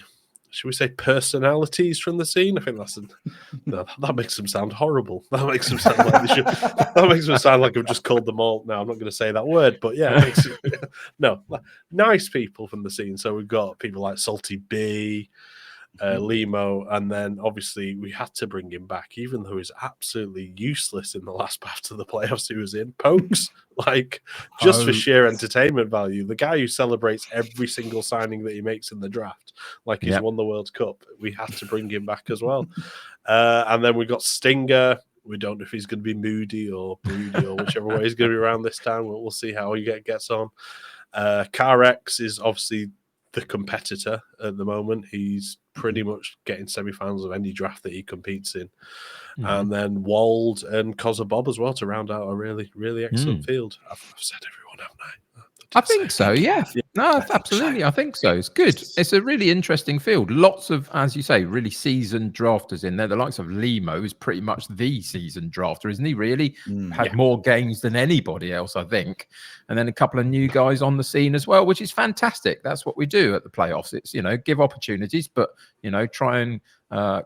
should we say, personalities from the scene. I think that makes them sound horrible. That makes them sound like that makes them sound like I've just called them all. No, I'm not going to say that word, but yeah, nice people from the scene. So we've got people like Salty B, Limo, and then obviously we had to bring him back, even though he's absolutely useless in the last path of the playoffs he was in. Pokes, like, just for sheer entertainment value. The guy who celebrates every single signing that he makes in the draft, like he's won the World Cup. We had to bring him back as well. And then we got Stinger. We don't know if he's going to be moody or broody or whichever way he's going to be around this time. We'll see how he gets on. CarX is obviously the competitor at the moment. He's pretty much getting semi-finals of any draft that he competes in. And then Wald and Cozza Bob as well to round out a really, really excellent field. I've said everyone, haven't I? I think so, yeah. No, absolutely. I think so. It's good. It's a really interesting field. Lots of, as you say, really seasoned drafters in there. The likes of Limo is pretty much the seasoned drafter, isn't he? Really had more games than anybody else, I think. And then a couple of new guys on the scene as well, which is fantastic. That's what we do at the playoffs. It's, give opportunities, but, try and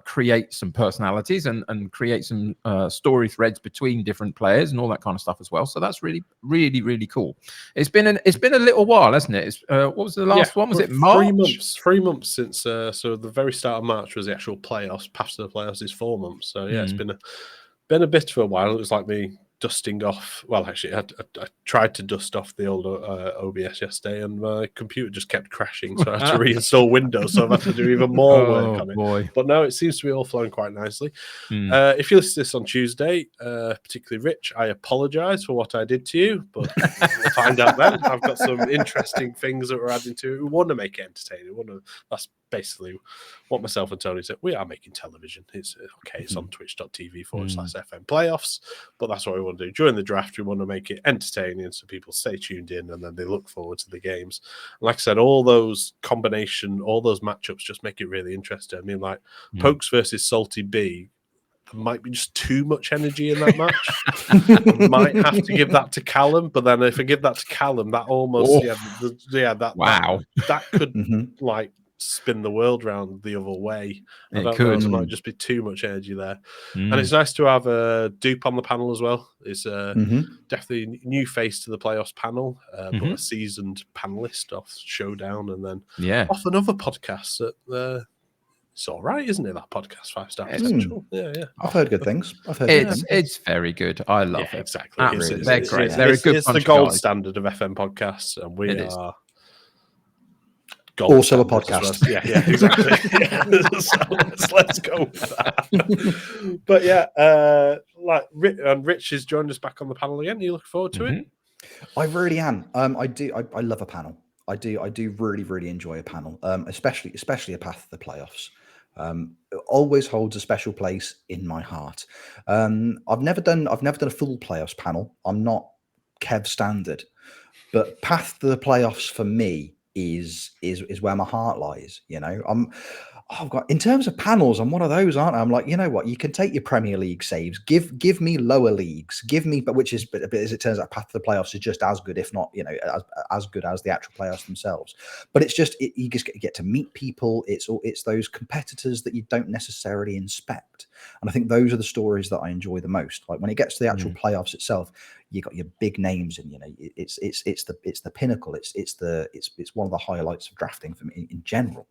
create some personalities and create some story threads between different players and all that kind of stuff as well. So that's really, really, really cool. It's been a little while, hasn't it? What was the last one? Was it March? 3 months since. So the very start of March was the actual playoffs. Past the playoffs is 4 months. So yeah, it's been a bit for a while. It was like me dusting off. Well, actually, I tried to dust off the old OBS yesterday, and my computer just kept crashing. So I had to reinstall Windows. So I've had to do even more work on it. But now it seems to be all flowing quite nicely. If you listen to this on Tuesday, particularly Rich, I apologise for what I did to you, but we'll find out then. I've got some interesting things that we're adding to it. We want to make it entertaining. That's basically what myself and Tony said. We are making television. It's okay. It's on twitch.tv/FM playoffs, but that's what we want to do during the draft. We want to make it entertaining so people stay tuned in and then they look forward to the games. And like I said, all those matchups just make it really interesting. I mean, like Pokes versus Salty B, there might be just too much energy in that match. I might have to give that to Callum, but then if I give that to Callum, that almost that could like spin the world round the other way. I don't know, there might just be too much energy there. And it's nice to have Dupe on the panel as well. It's definitely a new face to the playoffs panel, but a seasoned panelist off Showdown, and then off another podcast that it's all right, isn't it? That podcast, 5-Star Potential. Yeah. I've heard good things. It's very good. I love it. Exactly. They're great. They're a good. It's the gold standard of FM podcasts, and we are. Also a podcast. Well. Yeah, exactly. So let's go with that. But yeah, Rich is joined us back on the panel again. Are you looking forward to it? I really am. I do. I love a panel. I do really, really enjoy a panel, especially a path to the playoffs. It always holds a special place in my heart. I've never done a full playoffs panel. I'm not Kev standard, but path to the playoffs for me is where my heart lies. In terms of panels, I'm one of those, aren't I? I'm like, you know what? You can take your Premier League saves. Give me lower leagues. But as it turns out, path to the playoffs is just as good, if not, as good as the actual playoffs themselves. But it's just you just get to meet people. It's those competitors that you don't necessarily inspect, and I think those are the stories that I enjoy the most. Like when it gets to the actual playoffs itself, you got your big names, and it's the pinnacle. It's one of the highlights of drafting for me in general.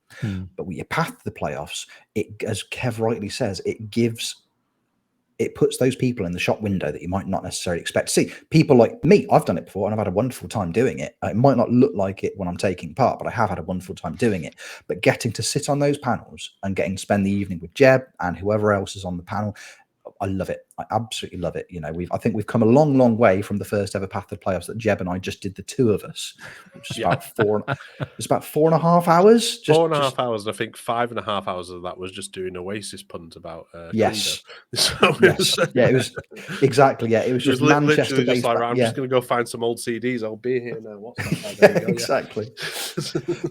But with your path to the playoffs, as Kev rightly says, it puts those people in the shop window that you might not necessarily expect to see. People like me, I've done it before and I've had a wonderful time doing it. It might not look like it when I'm taking part, but I have had a wonderful time doing it. But getting to sit on those panels and getting to spend the evening with Jeb and whoever else is on the panel, I love it. I absolutely love it. I think we've come a long, long way from the first ever path to the playoffs that Jeb and I just did, the two of us, which is about 4.5 hours. 4.5 hours, and I think 5.5 hours of that was just doing Oasis puns about yes. So it was exactly it was just Manchester based. Like, I'm just going to go find some old CDs. I'll be here now. What's that? Exactly.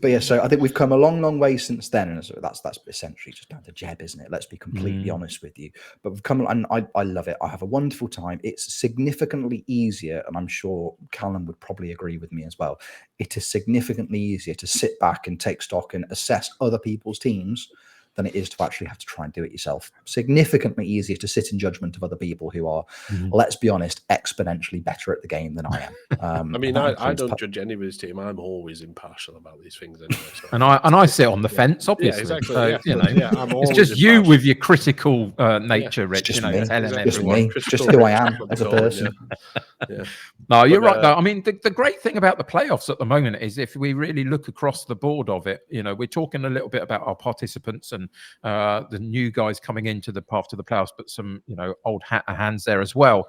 But yeah, so I think we've come a long, long way since then, and so that's essentially just down to Jeb, isn't it? Let's be completely honest with you. But we've come, and I love love it. I have a wonderful time. It's significantly easier, and I'm sure Callum would probably agree with me as well. It is significantly easier to sit back and take stock and assess other people's teams than it is to actually have to try and do it yourself. Significantly easier to sit in judgment of other people who are, let's be honest, exponentially better at the game than I am. I mean, I don't judge anybody's team. I'm always impartial about these things anyway. So. And I sit on the fence, obviously. Yeah, exactly. So, you know, I'm it's just impartial. you with your critical nature, Rich. Just you know, me. telling Just everyone. me. Just who I am as a person. Yeah. No, you're right, though. I mean, the great thing about the playoffs at the moment is if we really look across the board of it, you know, we're talking a little bit about our participants and the new guys coming into the path to the playoffs, but some, you know, old hands there as well.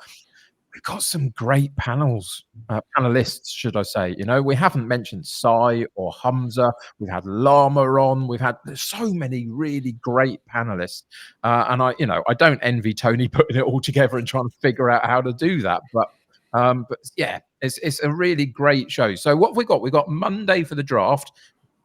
We've got some great panelists, should I say. You know, we haven't mentioned Sai or Hamza. We've had Lama on. We've had so many really great panelists. And I don't envy Tony putting it all together and trying to figure out how to do that. But yeah, it's a really great show. So what have we got? We've got Monday for the draft.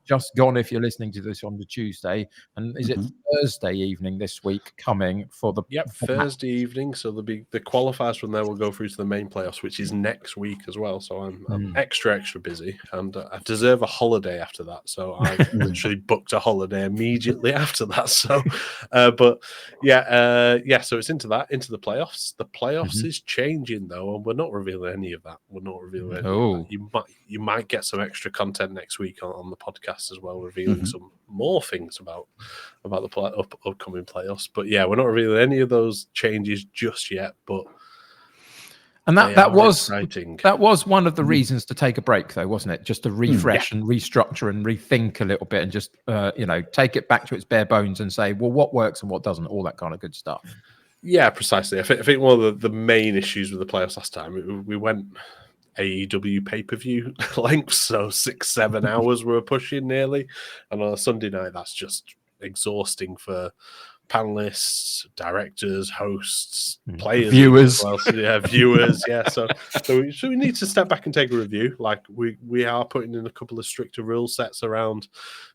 Just gone if you're listening to this on the Tuesday. And is it Thursday evening this week coming for the... Yep, Thursday evening. So there'll be the qualifiers from there will go through to the main playoffs, which is next week as well. So I'm extra busy, and I deserve a holiday after that. So I've literally booked a holiday immediately after that. So, but yeah, so it's into the playoffs. The playoffs is changing though, and we're not revealing any of that. We're not revealing any of that. You might get some extra content next week on the podcast as well, revealing some more things about the upcoming playoffs. But yeah, we're not revealing any of those changes just yet. But that was one of the reasons to take a break, though, wasn't it? Just to refresh and restructure and rethink a little bit, and just take it back to its bare bones and say, well, what works and what doesn't, all that kind of good stuff. Yeah, precisely. I think one of the main issues with the playoffs last time, we went AEW pay-per-view lengths, so 6-7 hours we were pushing nearly, and on a Sunday night that's just exhausting for panelists, directors, hosts, players, viewers. Well. So, yeah, viewers. Yeah, so we need to step back and take a review. Like we are putting in a couple of stricter rule sets around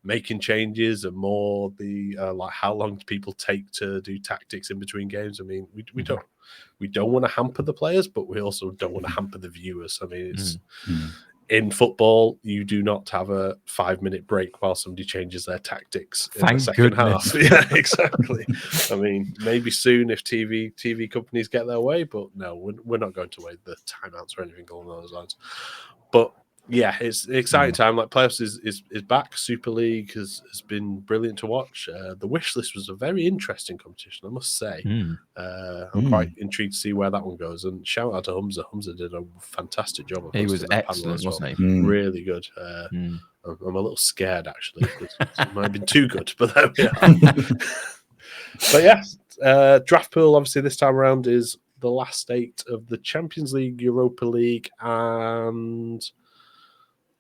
making changes and more the like how long do people take to do tactics in between games. I mean, we don't want to hamper the players, but we also don't want to hamper the viewers. I mean, it's in football, you do not have a 5-minute break while somebody changes their tactics in the second half. Yeah, exactly. I mean, maybe soon if TV companies get their way, but no, we're not going to wait the timeouts or anything along those lines. But yeah, it's an exciting time. Like playoffs is back. Super League has been brilliant to watch. The wish list was a very interesting competition, I must say. I'm quite intrigued to see where that one goes. And shout out to Hamza. Hamza did a fantastic job. Of he was excellent, wasn't he? Really good. I'm a little scared actually because it might have been too good, but there we are. But yeah, draft pool obviously this time around is the last 8 of the Champions League, Europa League, and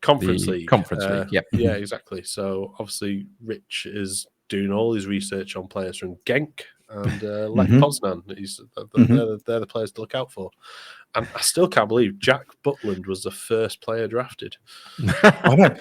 Conference League. Yep. Yeah, exactly. So obviously Rich is doing all his research on players from Genk and Lech Poznan. They're the players to look out for. And I still can't believe Jack Butland was the first player drafted. I know.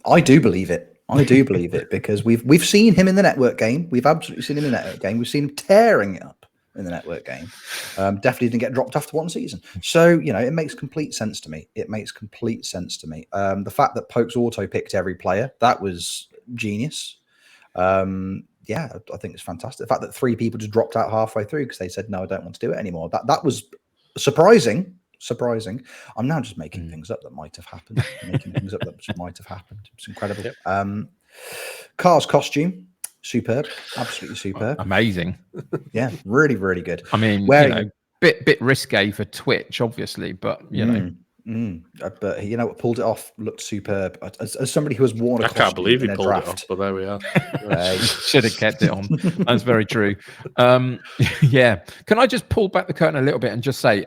I do believe it. I do believe it because we've seen him in the network game. We've absolutely seen him in the network game. We've seen him tearing it up in the network game. Definitely didn't get dropped after one season. So, it makes complete sense to me. The fact that Pokes auto picked every player, that was genius. I think it's fantastic. The fact that 3 people just dropped out halfway through because they said, no, I don't want to do it anymore. That was surprising. I'm now just making things up that might have happened. It's incredible. Yep. Car's costume. Superb, absolutely superb, amazing. Yeah, really, really good. I mean, bit risque for Twitch, obviously, but but what pulled it off looked superb. As somebody who has worn a costume, I can't believe he pulled draft, it off, but there we are. Should have kept it on. That's very true. Yeah. Can I just pull back the curtain a little bit and just say,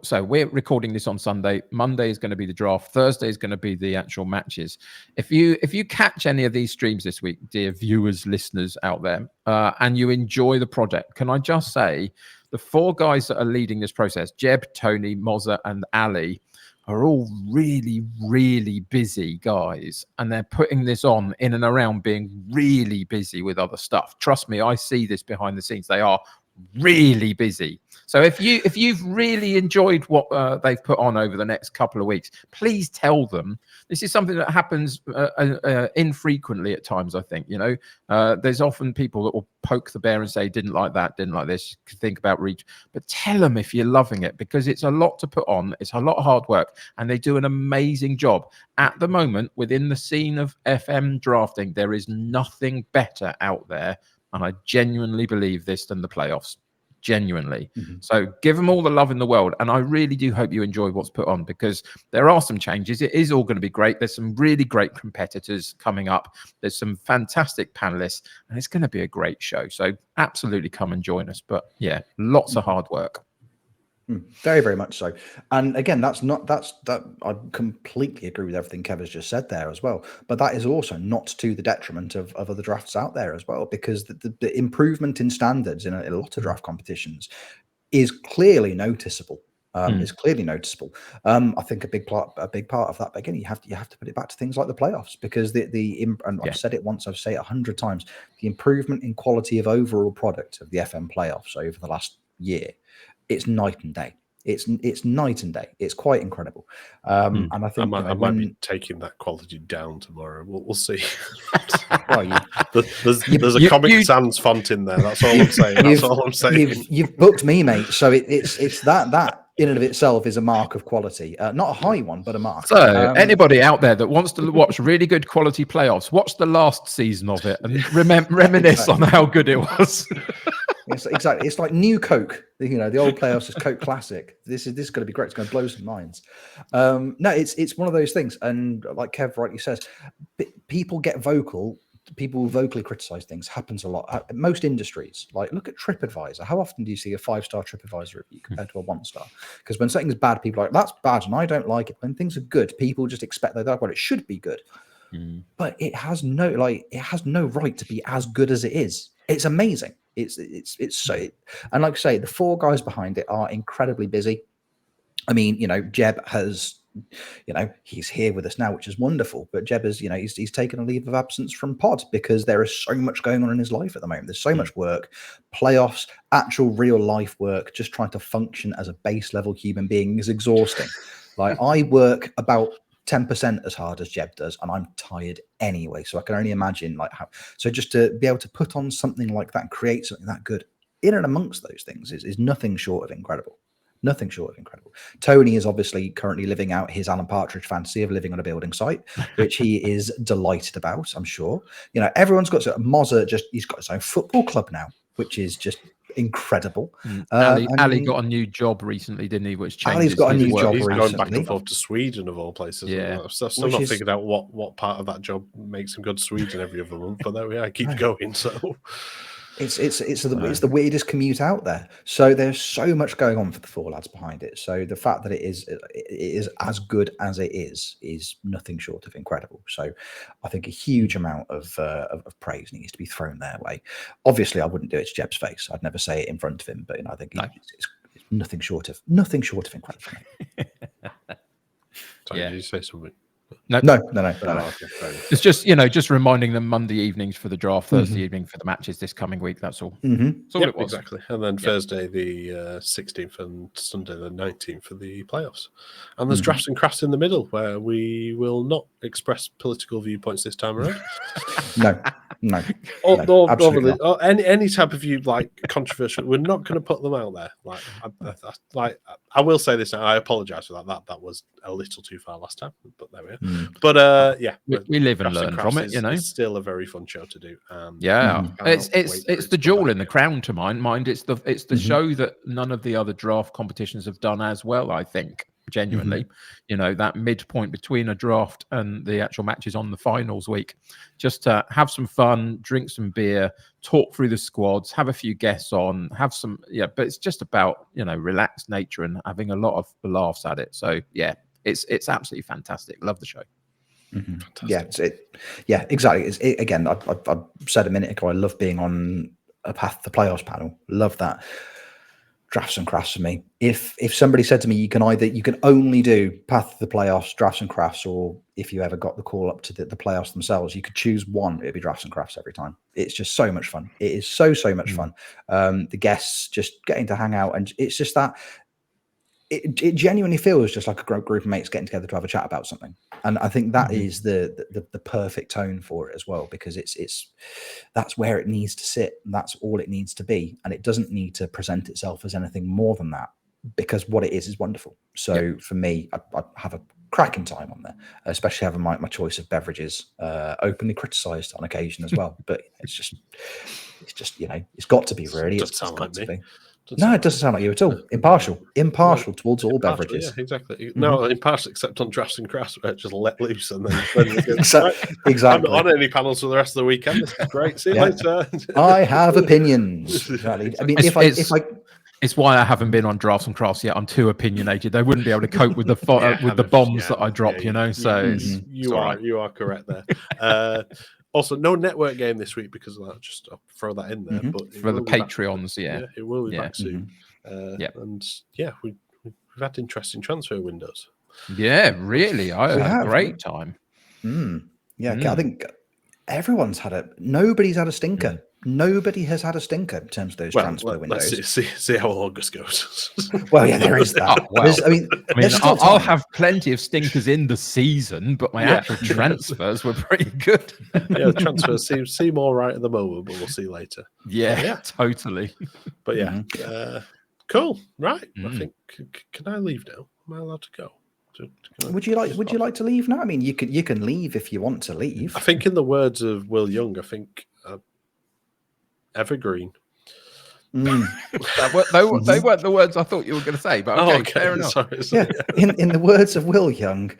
so we're recording this on Sunday. Monday is going to be the draft. Thursday is going to be the actual matches. If you catch any of these streams this week, dear viewers, listeners out there, and you enjoy the project, can I just say the 4 guys that are leading this process, Jeb, Tony, Mozza, and Ali, are all really, really busy guys, and they're putting this on in and around being really busy with other stuff. Trust me, I see this behind the scenes. They are really busy. So if you've really enjoyed what they've put on over the next couple of weeks, please tell them. This is something that happens infrequently at times, I think. There's often people that will poke the bear and say, didn't like that, didn't like this, think about reach. But tell them if you're loving it, because it's a lot to put on. It's a lot of hard work, and they do an amazing job. At the moment, within the scene of FM drafting, there is nothing better out there, and I genuinely believe this, than the playoffs. Genuinely. So give them all the love in the world, and I really do hope you enjoy what's put on, because there are some changes. It is all going to be great. There's some really great competitors coming up. There's some fantastic panelists, and it's going to be a great show. So absolutely come and join us. But yeah, lots of hard work. Very, very much so. And again, that I completely agree with everything Kev has just said there as well. But that is also not to the detriment of other drafts out there as well, because the improvement in standards in a lot of draft competitions is clearly noticeable. Is clearly noticeable. I think a big part of that, but again, you have to put it back to things like the playoffs, because and I've said it once, I've said it 100 times, the improvement in quality of overall product of the FM playoffs over the last year, it's night and day. It's night and day. It's quite incredible. And I think I might be taking that quality down tomorrow. We'll see. Well, there's a Comic Sans font in there. That's all I'm saying. That's all I'm saying. You've booked me, mate. So it's that in and of itself is a mark of quality. Not a high one, but a mark. So anybody out there that wants to watch really good quality playoffs, watch the last season of it and reminisce on how good it was. Yes, exactly. It's like new Coke. The old playoffs is Coke Classic. This is going to be great. It's going to blow some minds. No, it's one of those things. And like Kev rightly says, people get vocal. People vocally criticize things. Happens a lot. Most industries, like look at TripAdvisor. How often do you see a 5-star TripAdvisor review compared to a 1-star? Because when something's bad, people are like, that's bad and I don't like it. When things are good, people just expect that, well, it should be good. But it has no right to be as good as it is. It's amazing. It's so, and like I say, the 4 guys behind it are incredibly busy. I mean, Jeb has, he's here with us now, which is wonderful. But Jeb has, he's taken a leave of absence from pod because there is so much going on in his life at the moment. There's so much work, playoffs, actual real life work. Just trying to function as a base level human being is exhausting. Like I work about 10% as hard as Jeb does, and I'm tired anyway. So I can only imagine so just to be able to put on something like that and create something that good in and amongst those things is nothing short of incredible. Nothing short of incredible. Tony is obviously currently living out his Alan Partridge fantasy of living on a building site, which he is delighted about, I'm sure. Everyone's got Mozza, he's got his own football club now, which is just incredible. Ali got a new job recently, didn't he? Which changes. Ali's got a new job He's recently. going back and forth to Sweden of all places. Yeah, I've still not figured out what part of that job makes him go to Sweden every other month. But there we are. Keep going. So it's the weirdest commute out there. So there's so much going on for the 4 lads behind it. So the fact that it is as good as it is nothing short of incredible. So I think a huge amount of praise needs to be thrown their way. Obviously, I wouldn't do it to Jeb's face. I'd never say it in front of him. But I think it's nothing short of incredible. Sorry, did you say something? No. It's just reminding them Monday evenings for the draft, Thursday evening for the matches this coming week. That's all. That's all it was. Exactly. And then Thursday the 16th and Sunday the 19th for the playoffs. And there's drafts and crafts in the middle where we will not express political viewpoints this time around. No. Or any type of view controversial. We're not going to put them out there. I will say this. I apologise for that. That was a little too far last time, but there we are. But we live and learn from it. It's still a very fun show to do. It's the jewel in the crown to my mind. It's the show that none of the other draft competitions have done as well. I think. Genuinely, that midpoint between a draft and the actual matches on the finals week, just to have some fun, drink some beer, talk through the squads, have a few guests on, have some, but it's just about, relaxed nature and having a lot of laughs at it. So it's absolutely fantastic. Love the show. Yeah, exactly. Again, I said a minute ago, I love being on a Path to Playoffs panel. Love that. drafts and crafts for me. If somebody said to me, you can only do Path to the Playoffs, drafts and crafts, or if you ever got the call up to the playoffs themselves, you could choose one. It'd be drafts and crafts every time. It's just so much fun. It is so much fun. The guests just getting to hang out, and it's just that it genuinely feels just like a group of mates getting together to have a chat about something. And I think that is the perfect tone for it as well, because that's where it needs to sit, and that's all it needs to be, and it doesn't need to present itself as anything more than that, because what it is wonderful. So for me, I have a cracking time on there, especially having my choice of beverages openly criticized on occasion as well. But it's just it's got to be, really. It's got to be. No, it doesn't sound like you at all. Impartial towards all beverages. Yeah, exactly. No, impartial except on drafts and crafts, where it just let loose and then exactly. I'm not on any panels for the rest of the weekend. This is great. See you later. I have opinions. Exactly. I mean, it's why I haven't been on drafts and crafts yet. I'm too opinionated. They wouldn't be able to cope with the bombs that I drop. So you are correct there. Also, no network game this week because of that. Just I'll throw that in there. But for the Patreons, it will be back soon. And we've had interesting transfer windows. Yeah, really, I had a great time. I think everyone's nobody's had a stinker. Nobody has had a stinker in terms of those transfer windows. Let's see how August goes. Well, yeah, there is that. I'll have plenty of stinkers in the season, but my actual transfers were pretty good. The transfers seem all right at the moment, but we'll see later. Yeah, totally. But cool. Right. I think. Can I leave now? Am I allowed to go? Would you like to leave now? I mean, you can leave if you want to leave. I think, in the words of Will Young, I think. Evergreen. They weren't the words I thought you were going to say, but okay, fair enough. Sorry. Yeah. In the words of Will Young,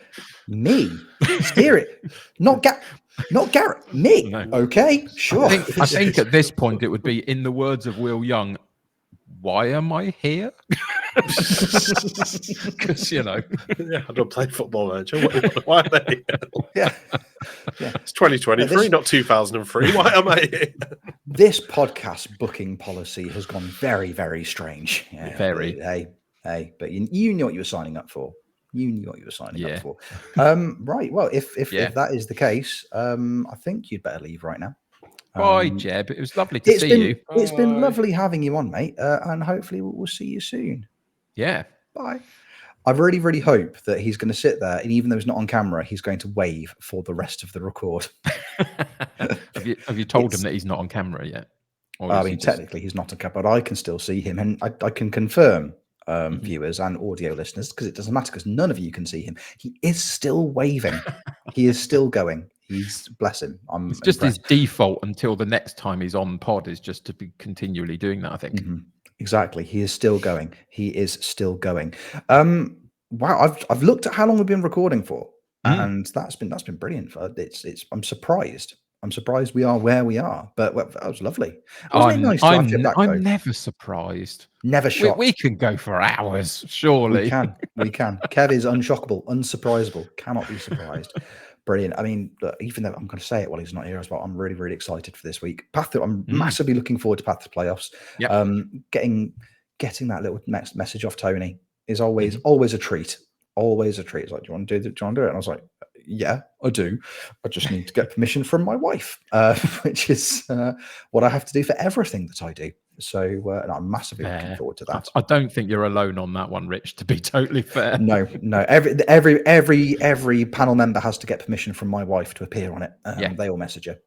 me, steer it, not Garrett, me. No. Okay, sure. I think at this point it would be, in the words of Will Young, why am I here? Because I don't play Football Manager. Why am I here? Yeah. It's 2023, not 2003. Why am I here? This podcast booking policy has gone very, very strange. Yeah, very. Hey, but you knew what you were signing up for. Up for. Right. Well, if that is the case, I think you'd better leave right now. Bye, Jeb. It was lovely to see you. It's been lovely having you on, mate. And hopefully we'll see you soon. Yeah. Bye. I really, really hope that he's going to sit there, and even though he's not on camera, he's going to wave for the rest of the record. Have you told him that he's not on camera yet? I mean, technically he's not on camera, but I can still see him, and I can confirm, viewers and audio listeners, because it doesn't matter, because none of you can see him. He is still waving. He is still going. Bless him. I'm it's just impressed. His default until the next time he's on pod is just to be continually doing that, I think. Exactly. He is still going. Wow. I've looked at how long we've been recording for, and that's been brilliant. I'm surprised. I'm surprised we are where we are, but that was lovely. I'm never surprised. Never shocked. We can go for hours, surely. We can. Kev is unshockable, unsurprisable. Cannot be surprised. Brilliant. I mean, even though I'm going to say it while he's not here as well, I'm really, really excited for this week. I'm massively looking forward to Path to Playoffs. Yep. Getting that little message off Tony is always a treat. Always a treat. It's like, do you want to do it? And I was like, yeah, I do. I just need to get permission from my wife, which is what I have to do for everything that I do. So I'm massively looking forward to that. I don't think you're alone on that one, Rich, to be totally fair. No. Every panel member has to get permission from my wife to appear on it. They all message her.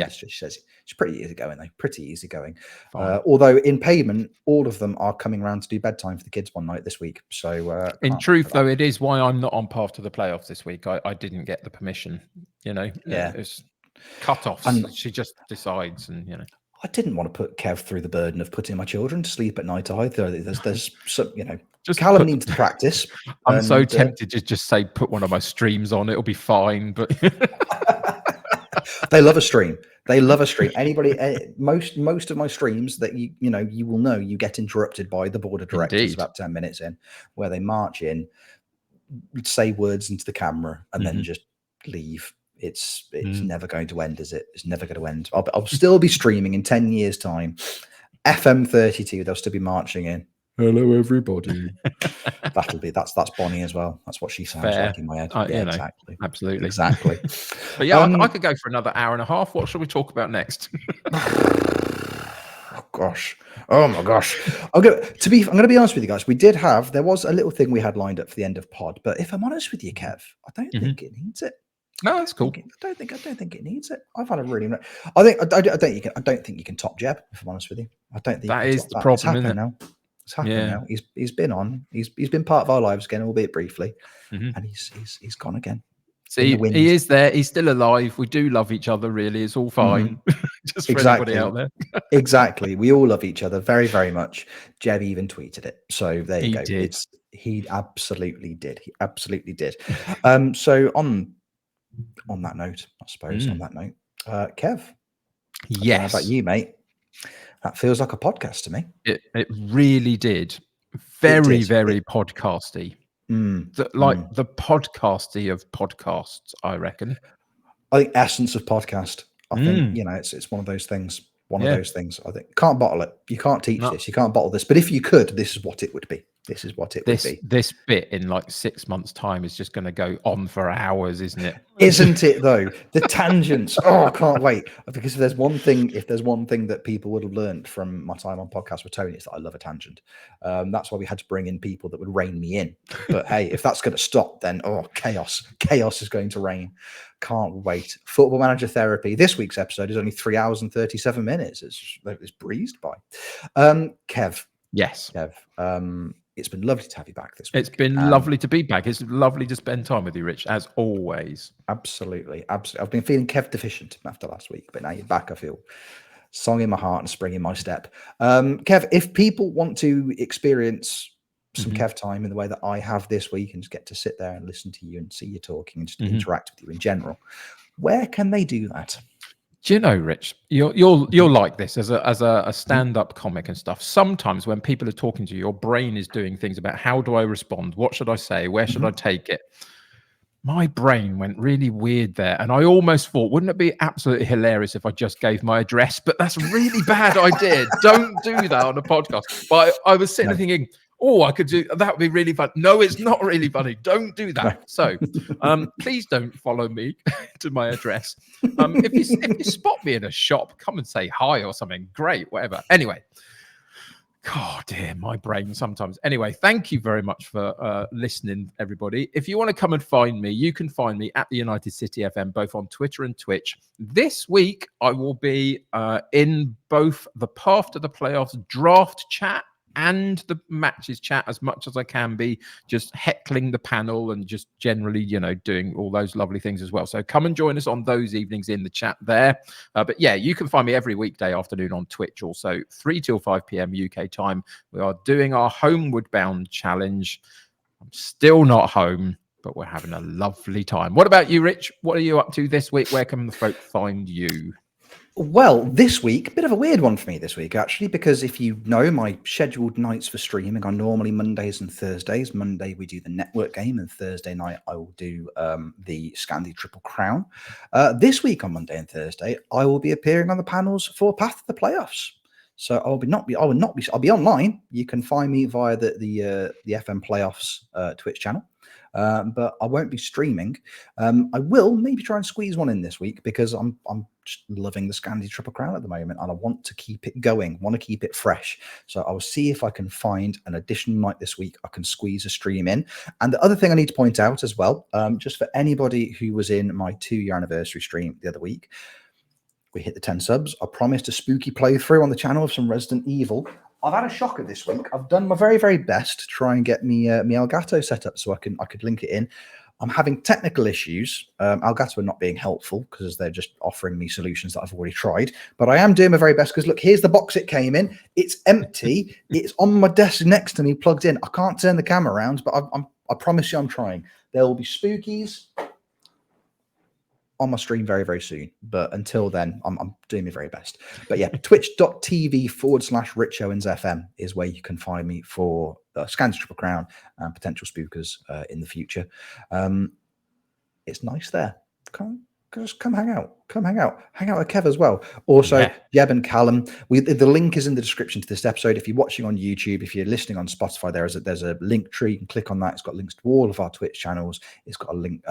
She says it's pretty easy going, though. Pretty easy going. Although in payment, all of them are coming around to do bedtime for the kids one night this week. So in truth, though, it is why I'm not on Path to the Playoffs this week. I didn't get the permission. It's cut-offs. And she just decides, and I didn't want to put Kev through the burden of putting my children to sleep at night either. There's some, Callum needs to practice. I'm so tempted to just say, put one of my streams on. It'll be fine. But they love a stream. Anybody, most of my streams that you will know, you get interrupted by the board of directors about 10 minutes in, where they march in, say words into the camera, and then just leave. It's never going to end, is it? It's never going to end. I'll still be streaming in 10 years' time. FM32, they'll still be marching in. Hello, everybody. That's Bonnie as well. That's what she sounds Fair. like in my head. You Yeah, know, exactly. absolutely. Exactly. But yeah, I could go for another hour and a half. What shall we talk about next? Oh gosh. Oh my gosh. I'm gonna be honest with you guys. There was a little thing we had lined up for the end of pod, but if I'm honest with you, Kev, I don't think it needs it. No, that's cool. I don't think it needs it. I've had a really. I don't think you can top Jeb. If I'm honest with you, I don't think that you can is top the that. problem. It's happening isn't it? now. It's happening now. He's been on. He's been part of our lives again, albeit briefly, and he's gone again. See, he is there. He's still alive. We do love each other. Really, it's all fine. Just for anybody out there. Exactly. We all love each other very, very much. Jeb even tweeted it. So there you go. Did. He absolutely did. He absolutely did. So on that note, I suppose, Kev. Yes. I don't know about you, mate. That feels like a podcast to me. It really did. Very podcasty. The podcasty of podcasts, I reckon. I think essence of podcast. I think, it's one of those things. One of those things. I think can't bottle it. You can't teach this. You can't bottle this. But if you could, this is what it would be. This is what it would be. This bit in like 6 months' time is just going to go on for hours, isn't it? Isn't it though? The tangents. Oh, I can't wait. Because if there's one thing that people would have learned from my time on podcast with Tony, it's that I love a tangent. That's why we had to bring in people that would rein me in. But hey, if that's going to stop, then chaos is going to reign. Can't wait. Football Manager Therapy. This week's episode is only 3 hours and 37 minutes. It's breezed by. Kev. Yes. Kev. It's been lovely to have you back this week. It's been lovely to be back. It's lovely to spend time with you, Rich, as always. Absolutely. I've been feeling Kev deficient after last week, but now you're back. I feel song in my heart and spring in my step. Kev, if people want to experience some Kev time in the way that I have this week and just get to sit there and listen to you and see you talking and just interact with you in general, where can they do that? Do you know, Rich, you're like this as a stand-up comic and stuff. Sometimes when people are talking to you, your brain is doing things about how do I respond? What should I say? Where should I take it? My brain went really weird there. And I almost thought, wouldn't it be absolutely hilarious if I just gave my address? But that's a really bad idea. Don't do that on a podcast. But I was sitting there thinking, I could do that. Would be really fun. No, it's not really funny. Don't do that. So please don't follow me to my address. If you spot me in a shop, come and say hi or something. Great, whatever. Anyway, God dear, my brain sometimes. Anyway, thank you very much for listening, everybody. If you want to come and find me, you can find me at the United City FM, both on Twitter and Twitch. This week, I will be in both the Path to the Playoffs draft chat and the matches chat as much as I can be, just heckling the panel and just generally, doing all those lovely things as well. So come and join us on those evenings in the chat there. But yeah, you can find me every weekday afternoon on Twitch, also 3 till 5 p.m. UK time. We are doing our Homeward Bound challenge. I'm still not home, but we're having a lovely time. What about you, Rich? What are you up to this week? Where can the folk find you? Well, this week, a bit of a weird one for me this week, actually, because if you know my scheduled nights for streaming are normally Mondays and Thursdays. Monday, we do the network game, and Thursday night, I will do the Scandi Triple Crown. This week on Monday and Thursday, I will be appearing on the panels for Path to the Playoffs. So I'll be online. You can find me via the FM Playoffs Twitch channel. But I won't be streaming. I will maybe try and squeeze one in this week because I'm just loving the Scandi Triple Crown at the moment, and I want to keep it going, want to keep it fresh. So I will see if I can find an additional night this week I can squeeze a stream in. And the other thing I need to point out as well, just for anybody who was in my 2-year anniversary stream the other week, we hit the 10 subs. I promised a spooky playthrough on the channel of some Resident Evil. I've had a shocker this week. I've done my very, very best to try and get me Elgato set up so I could link it in. I'm having technical issues. Elgato are not being helpful because they're just offering me solutions that I've already tried. But I am doing my very best because look, here's the box it came in. It's empty. It's on my desk next to me, plugged in. I can't turn the camera around, but I promise you I'm trying. There will be spookies on my stream very, very soon. But until then, I'm doing my very best. But yeah, twitch.tv/RichOwensFM is where you can find me for Scandi Triple Crown and potential spookers in the future. It's nice there. Can't just come hang out. Hang out with Kev as well. Also, Jeb and Callum. The link is in the description to this episode. If you're watching on YouTube, if you're listening on Spotify, there's a link tree. You can click on that. It's got links to all of our Twitch channels. It's got a link.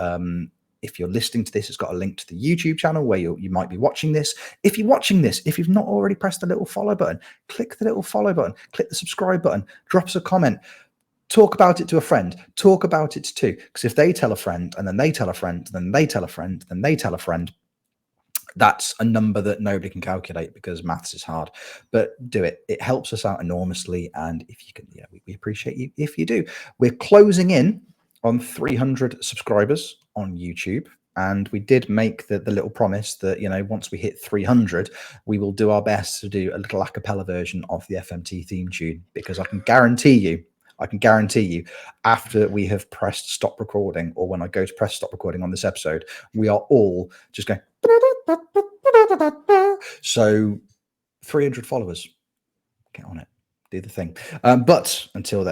If you're listening to this, it's got a link to the YouTube channel where you might be watching this. If you're watching this, if you've not already pressed the little follow button, click the little follow button, click the subscribe button, drop us a comment. Talk about it to a friend. Talk about it too. Because if they tell a friend, and then they tell a friend, and then they tell a friend, and then they tell a friend, that's a number that nobody can calculate because maths is hard. But do it. It helps us out enormously. And if you can, we appreciate you if you do. We're closing in on 300 subscribers on YouTube. And we did make the little promise that, once we hit 300, we will do our best to do a little a cappella version of the FMT theme tune, because I can guarantee you, after we have pressed stop recording, or when I go to press stop recording on this episode, we are all just going. So 300 followers, get on it, do the thing. But until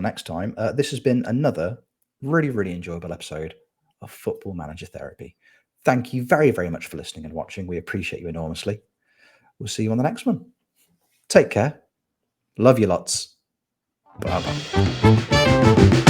next time, this has been another really, really enjoyable episode of Football Manager Therapy. Thank you very, very much for listening and watching. We appreciate you enormously. We'll see you on the next one. Take care. Love you lots. Bye-bye.